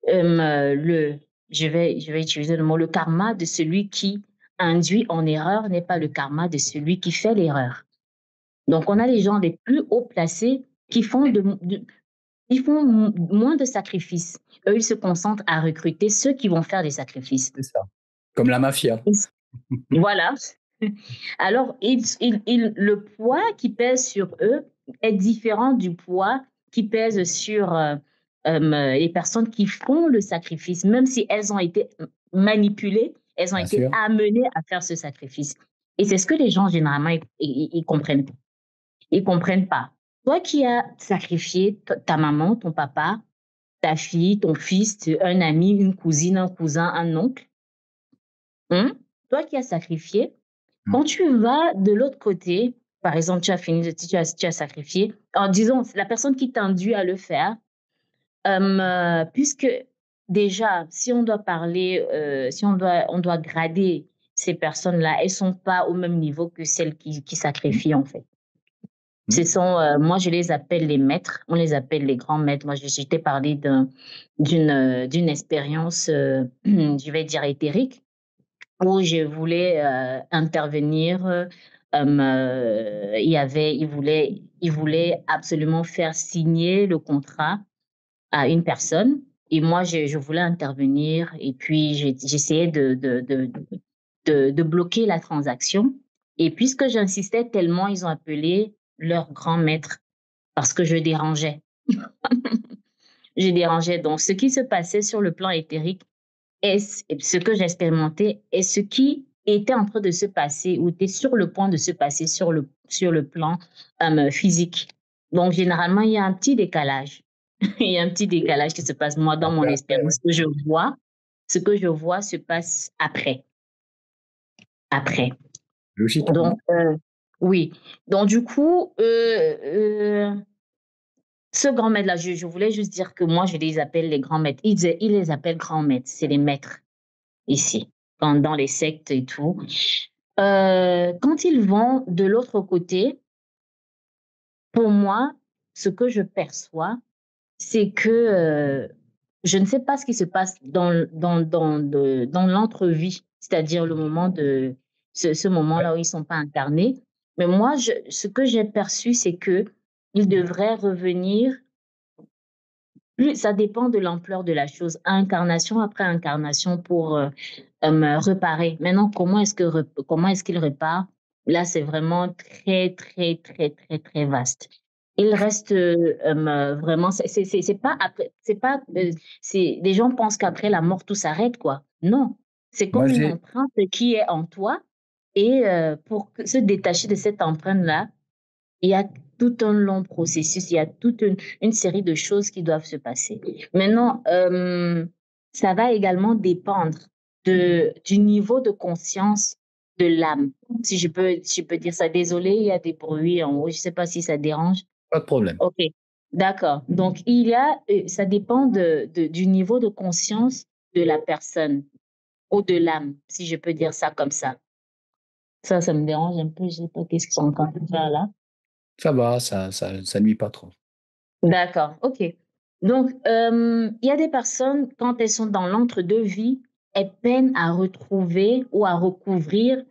le je vais utiliser le mot, le karma de celui qui induit en erreur n'est pas le karma de celui qui fait l'erreur. Donc on a les gens les plus haut placés qui font ils font moins de sacrifices. Eux, ils se concentrent à recruter ceux qui vont faire des sacrifices. C'est ça. Comme la mafia. Voilà. Alors, le poids qui pèse sur eux est différent du poids qui pèse sur les personnes qui font le sacrifice, même si elles ont été manipulées, elles ont Bien été sûr. amenées à faire ce sacrifice. Et c'est ce que les gens, généralement, ils comprennent pas. Ils comprennent pas. Toi qui as sacrifié ta maman, ton papa, ta fille, ton fils, un ami, une cousine, un cousin, un oncle, hein, toi qui as sacrifié, Mmh. quand tu vas de l'autre côté, par exemple, tu as fini, tu as sacrifié, en disant, la personne qui t'induit à le faire, puisque déjà, si on doit parler, si on doit grader ces personnes-là, elles sont pas au même niveau que celles qui Mmh. sacrifient, en fait. Mmh. Ce sont, moi, je les appelle les maîtres, on les appelle les grands maîtres. Moi, je t'ai parlé d'une expérience, je vais dire éthérique, où je voulais, intervenir, il voulait absolument faire signer le contrat à une personne et moi je voulais intervenir et puis j'essayais de bloquer la transaction et puisque j'insistais tellement, ils ont appelé leur grand maître parce que je dérangeais. Je dérangeais donc ce qui se passait sur le plan éthérique est ce que j'expérimentais et ce qui était en train de se passer ou était sur le point de se passer sur le plan physique. Donc, généralement, il y a un petit décalage. Il y a un petit décalage qui se passe. Moi, dans Un mon peu après, expérience, ouais. ce que je vois se passe après. Après. Logiquement. Donc, oui. Donc, du coup, ce grand maître-là, je voulais juste dire que moi, je les appelle les grands maîtres. Ils les appellent grands maîtres. C'est les maîtres ici, dans les sectes et tout. Quand ils vont de l'autre côté, pour moi, ce que je perçois, c'est que je ne sais pas ce qui se passe dans l'entrevie, c'est-à-dire le moment de ce Ouais. moment-là où ils ne sont pas incarnés. Mais moi, ce que j'ai perçu, c'est que ils devraient revenir. Ça dépend de l'ampleur de la chose, incarnation après incarnation pour réparer. Maintenant, comment est-ce qu'il répare? Là, c'est vraiment très, très, très, très, très vaste. Il reste vraiment, c'est pas après, c'est pas, les gens pensent qu'après la mort, tout s'arrête, quoi. Non, c'est Moi, comme une j'ai empreinte qui est en toi et pour se détacher de cette empreinte-là, il y a tout un long processus, il y a toute une série de choses qui doivent se passer. Maintenant, ça va également dépendre du niveau de conscience de l'âme, si je peux dire ça. Désolée, il y a des bruits en haut, je ne sais pas si ça dérange. Pas de problème. OK, d'accord. Donc ça dépend du niveau de conscience de la personne ou de l'âme, si je peux dire ça comme ça. Ça me dérange un peu, je sais pas qu'est-ce qu'ils sont en train de faire là? Ça va, ça nuit pas trop. D'accord, OK. Donc, il y a des personnes, quand elles sont dans l'entre-deux-vie, elles peinent à retrouver ou à recouvrir.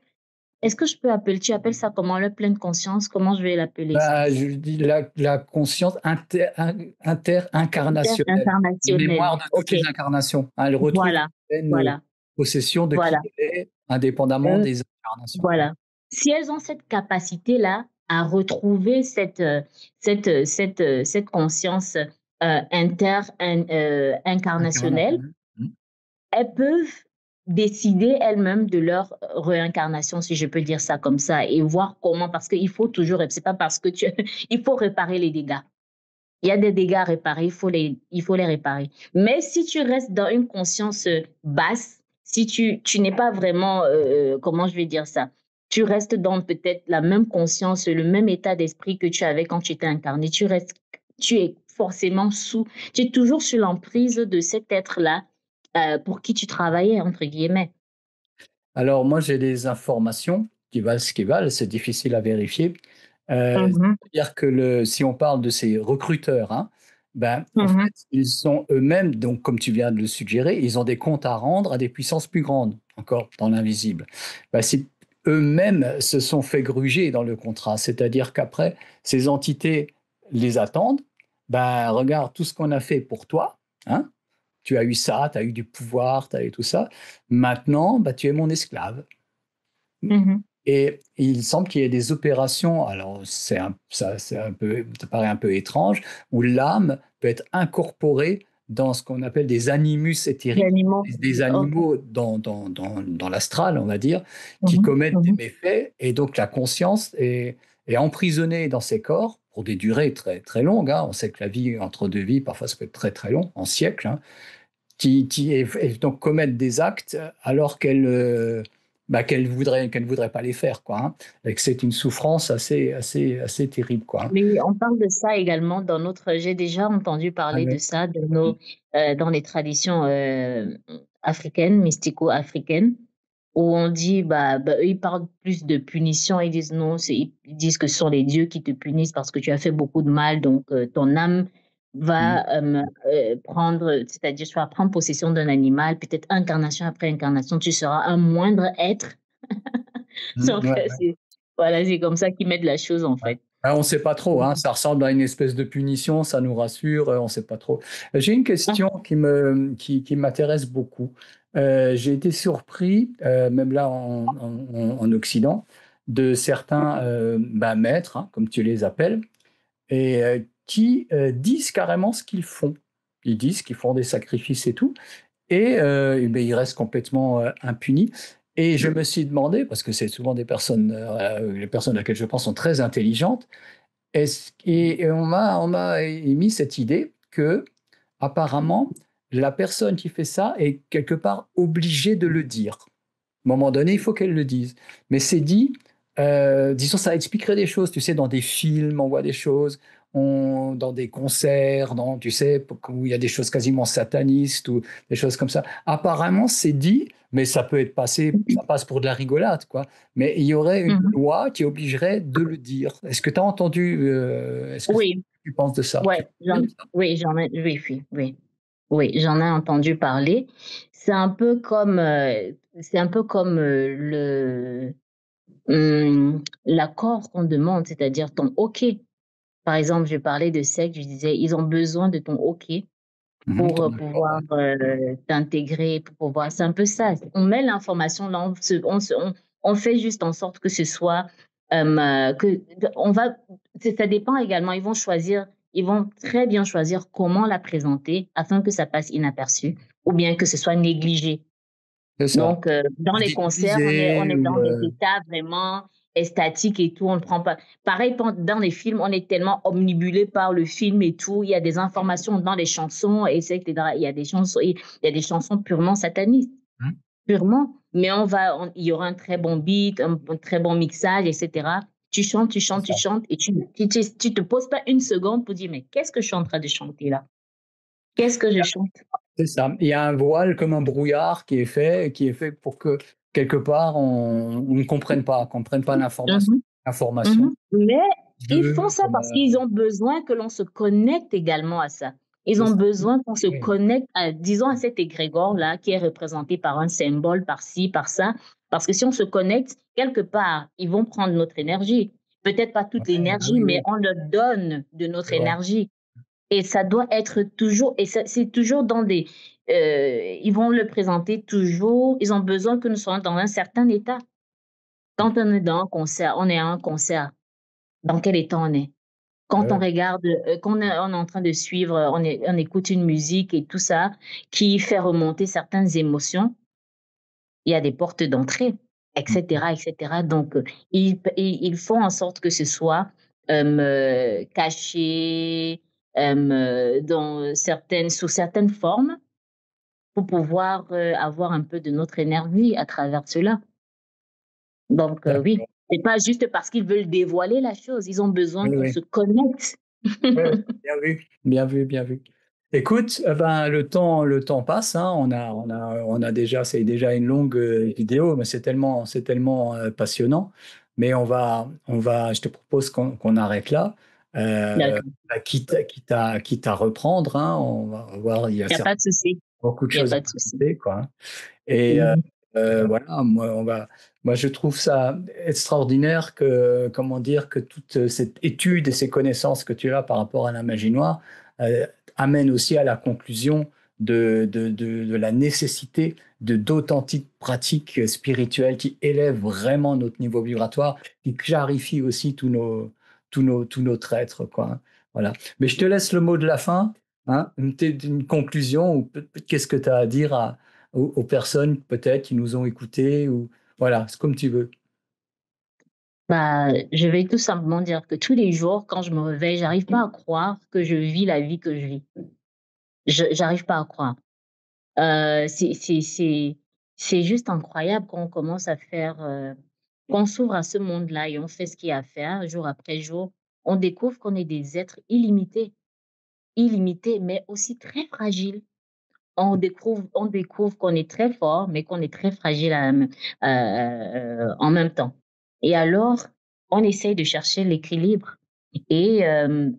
Est-ce que je peux appeler tu appelles ça comment? Le pleine conscience? Comment je vais l'appeler ça? Bah, je dis la conscience inter-incarnationnelle, une Interincarnationnel. mémoire de toutes OK, les incarnations, hein. Elle retrouve voilà, une pleine, voilà, possession de qui voilà. elle est, indépendamment des incarnations. Voilà. Si elles ont cette capacité-là à retrouver cette conscience, incarnationnelle, Incarnationnelle. Mmh. elles peuvent décider elles-mêmes de leur réincarnation, si je peux dire ça comme ça, et voir comment, parce qu'il faut toujours, c'est pas parce que il faut réparer les dégâts. Il y a des dégâts à réparer, il faut les réparer. Mais si tu restes dans une conscience basse, si tu n'es pas vraiment, comment je vais dire ça, tu restes dans peut-être la même conscience, le même état d'esprit que tu avais quand tu étais incarné, tu es forcément tu es toujours sous l'emprise de cet être-là pour qui tu travaillais, entre guillemets. Alors moi, j'ai des informations qui valent ce qu'ils valent, c'est difficile à vérifier. Mhm, C'est-à-dire que si on parle de ces recruteurs, hein, ben, en mhm, fait, ils sont eux-mêmes, donc comme tu viens de le suggérer, ils ont des comptes à rendre à des puissances plus grandes, encore dans l'invisible. Ben, si eux-mêmes se sont fait gruger dans le contrat, c'est-à-dire qu'après, ces entités les attendent, ben, regarde tout ce qu'on a fait pour toi, hein, tu as eu ça, tu as eu du pouvoir, tu as eu tout ça. Maintenant, bah, tu es mon esclave. mhm, Et il semble qu'il y ait des opérations, alors ça paraît un peu étrange, où l'âme peut être incorporée dans ce qu'on appelle des animus les éthériques, animaux. des Ok. animaux dans l'astral, on va dire, qui Mhm, commettent des mhm, méfaits, et donc la conscience est emprisonnée dans ces corps pour des durées très, très longues, hein. On sait que la vie entre deux vies, parfois ça peut être très, très long, en siècles, hein, et donc commettent des actes alors qu'elle ne voudrait pas les faire, quoi, hein, et que c'est une souffrance assez terrible, quoi, hein. mais on parle de ça également j'ai déjà entendu Ah parler de ouais. ça dans les traditions africaines, mystico-africaines, où on dit, eux, ils parlent plus de punition, ils disent non, ils disent que ce sont les dieux qui te punissent parce que tu as fait beaucoup de mal, donc ton âme Mm. va prendre, c'est-à-dire tu vas prendre possession d'un animal, peut-être incarnation après incarnation, tu seras un moindre être. Mm, Donc, ouais, ouais. voilà, c'est comme ça qu'ils mettent la chose en Ouais. fait. Ah, on ne sait pas trop, hein, ça ressemble à une espèce de punition, ça nous rassure, on ne sait pas trop. J'ai une question qui m'intéresse beaucoup. J'ai été surpris, même là en Occident, de certains maîtres, hein, comme tu les appelles, et qui disent carrément ce qu'ils font. Ils disent qu'ils font des sacrifices et tout, et ben, ils restent complètement impunis. Et je me suis demandé, parce que c'est souvent des personnes, les personnes à laquelle je pense sont très intelligentes, et on m'a émis cette idée que, apparemment, la personne qui fait ça est quelque part obligée de le dire. À un moment donné, il faut qu'elle le dise. Mais c'est dit, disons, ça expliquerait des choses. Tu sais, dans des films, on voit des choses, dans des concerts, tu sais, où il y a des choses quasiment satanistes ou des choses comme ça. Apparemment, c'est dit, mais ça peut être passé, ça passe pour de la rigolade, quoi. Mais il y aurait une Mhm. loi qui obligerait de le dire. Est-ce que tu as entendu, est-ce que Oui, tu penses de ça? Tu ouais, confirmes ça? oui, oui, oui, oui, oui, j'en ai entendu parler. C'est un peu comme l'accord qu'on demande, c'est-à-dire ton OK. Par exemple, je parlais de secte, je disais, ils ont besoin de ton OK Mhm, pour ton accord, pouvoir ouais. t'intégrer, pour pouvoir. C'est un peu ça. On met l'information là, on fait juste en sorte que ce soit que on va. Ça dépend également. Ils vont très bien choisir comment la présenter afin que ça passe inaperçu ou bien que ce soit négligé. C'est ça. Donc, dans les concerts, on Ridiculisé est ou dans des états vraiment extatiques et tout. On ne prend pas. Pareil, dans les films, on est tellement omnibulé par le film et tout. Il y a des informations dans les chansons, et etc. Il y a des chansons purement satanistes. purement, mais il y aura un très bon beat, un très bon mixage, etc. Tu chantes, tu C'est chantes, tu ça. chantes et tu te poses pas une seconde pour dire, mais qu'est-ce que je suis en train de chanter là? Qu'est-ce que je chante? C'est ça. Il y a un voile comme un brouillard qui est fait pour que quelque part on ne comprenne pas, qu'on ne prenne pas Mhm, l'information mhm. Mais ils font de, ça parce qu'ils ont besoin que l'on se connecte également à ça. Ils c'est ont ça. besoin qu'on se Oui, connecte à, disons, à cet égrégore-là qui est représenté par un symbole, par ci, par ça. Parce que si on se connecte, quelque part, ils vont prendre notre énergie. Peut-être pas toute ouais, ah l'énergie, oui, mais oui, on leur donne de notre c'est vrai. énergie. Et ça doit être toujours, et c'est toujours dans des, ils vont le présenter toujours, ils ont besoin que nous soyons dans un certain état. Quand on est dans un concert, on est à un concert, dans quel état on est? Ouais, Quand on ouais. regarde, quand on est en train de suivre, on écoute une musique et tout ça, qui fait remonter certaines émotions, il y a des portes d'entrée, Mmh. etc., etc. Donc, ils font en sorte que ce soit caché sous certaines formes pour pouvoir avoir un peu de notre énergie à travers cela. Donc, oui, D'accord. c'est pas juste parce qu'ils veulent dévoiler la chose, ils ont besoin Oui, qu'on oui. se connecte. Ouais, ouais, bien vu, bien vu, bien vu. Écoute, ben, le temps passe, hein, on a déjà, c'est déjà une longue vidéo, mais c'est tellement passionnant. Mais je te propose qu'on arrête là. D'accord, Quitte à reprendre, hein, on va voir, il y a il n'y a pas de souci, beaucoup de il n'y a choses à pas de souci. raconter, quoi, hein. Et Mhm. voilà, moi, je trouve ça extraordinaire que, comment dire, que toute cette étude et ces connaissances que tu as par rapport à la magie noire euh, amènent aussi à la conclusion de la nécessité d'authentiques pratiques spirituelles qui élèvent vraiment notre niveau vibratoire, qui clarifient aussi tous notre être, quoi, hein. Voilà. Mais je te laisse le mot de la fin, hein, une conclusion, ou qu'est-ce que tu as à dire aux personnes peut-être qui nous ont écoutés, ou voilà, c'est comme tu veux. Bah, je vais tout simplement dire que tous les jours, quand je me réveille, j'arrive pas à croire que je vis la vie que je vis. J'arrive pas à croire. C'est juste incroyable quand on commence à faire, qu'on s'ouvre à ce monde-là et on fait ce qu'il y a à faire jour après jour. On découvre qu'on est des êtres illimités, illimités, mais aussi très fragiles. On découvre qu'on est très fort, mais qu'on est très fragile en même temps. Et alors, on essaye de chercher l'équilibre. Et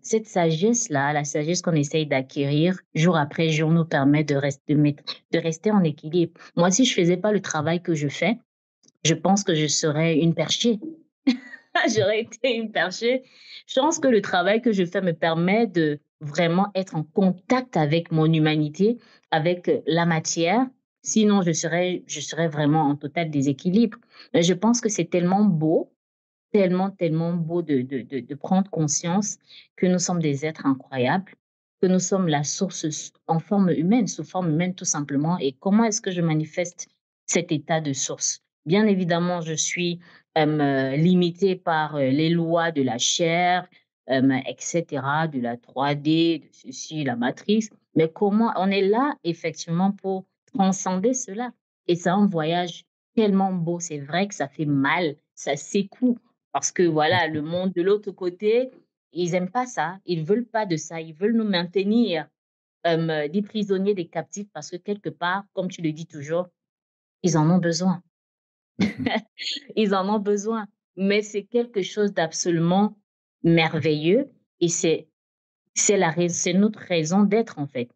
cette sagesse-là, la sagesse qu'on essaye d'acquérir jour après jour, nous permet de rester en équilibre. Moi, si je faisais pas le travail que je fais, je pense que je serais une perchée. J'aurais été une perchée. Je pense que le travail que je fais me permet de vraiment être en contact avec mon humanité, avec la matière. Sinon, je serais vraiment en total déséquilibre. Mais je pense que c'est tellement beau, tellement, tellement beau de prendre conscience que nous sommes des êtres incroyables, que nous sommes la source en forme humaine, sous forme humaine tout simplement. Et comment est-ce que je manifeste cet état de source? Bien évidemment, je suis limitée par les lois de la chair, etc., de la 3D, de ceci, la matrice. Mais comment on est là effectivement pour transcender cela? Et c'est un voyage tellement beau. C'est vrai que ça fait mal, ça secoue parce que voilà, le monde de l'autre côté, ils aiment pas ça, ils veulent pas de ça, ils veulent nous maintenir des prisonniers, des captifs, parce que quelque part, comme tu le dis toujours, ils en ont besoin. Mhm. Ils en ont besoin. Mais c'est quelque chose d'absolument merveilleux et c'est notre raison d'être en fait.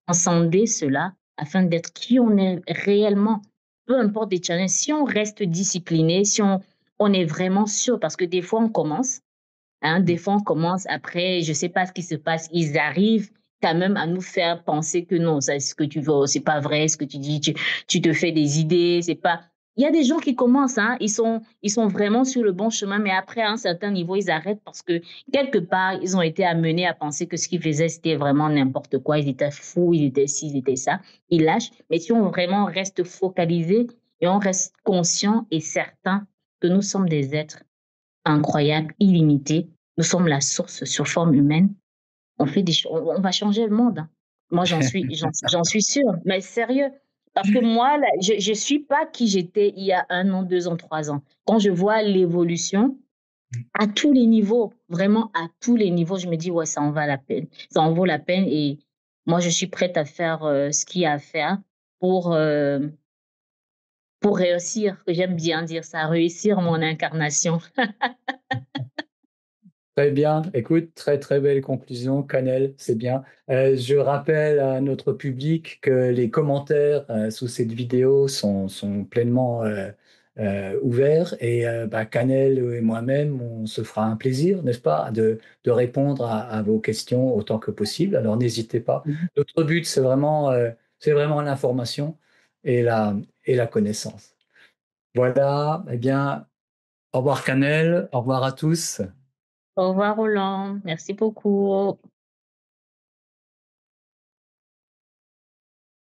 Transcender cela afin d'être qui on est réellement. Peu importe les challenges, si on reste discipliné, si on est vraiment sûr, parce que des fois on commence, hein, des fois, on commence après, je sais pas ce qui se passe, ils arrivent quand même à nous faire penser que non, ça, ce que tu veux, c'est pas vrai, ce que tu dis, tu te fais des idées, c'est pas. Il y a des gens qui commencent, hein, ils sont vraiment sur le bon chemin, mais après, à un certain niveau, ils arrêtent parce que quelque part, ils ont été amenés à penser que ce qu'ils faisaient, c'était vraiment n'importe quoi, ils étaient fous, ils étaient ci, ils étaient ça, ils lâchent. Mais si on vraiment reste focalisé et on reste conscient et certain que nous sommes des êtres incroyable, illimité. Nous sommes la source sur forme humaine. On va changer le monde, hein. Moi, j'en suis sûre, mais sérieux. Parce que moi, là, je suis pas qui j'étais il y a 1 an, 2 ans, 3 ans. Quand je vois l'évolution à tous les niveaux, vraiment à tous les niveaux, je me dis: «Ouais, ça en va la peine. Ça en vaut la peine» et moi, je suis prête à faire, ce qu'il y a à faire pour, pour réussir, que j'aime bien dire ça, réussir mon incarnation. Très bien. Écoute, très, très belle conclusion, Canel, c'est bien. Je rappelle à notre public que les commentaires, sous cette vidéo sont pleinement, ouverts et bah, Canel et moi-même, on se fera un plaisir, n'est-ce pas, de répondre à vos questions autant que possible. Alors n'hésitez pas. Mmh. Notre but, c'est vraiment l'information et la connaissance. Voilà, eh bien, au revoir Canel, au revoir à tous. Au revoir Roland, merci beaucoup.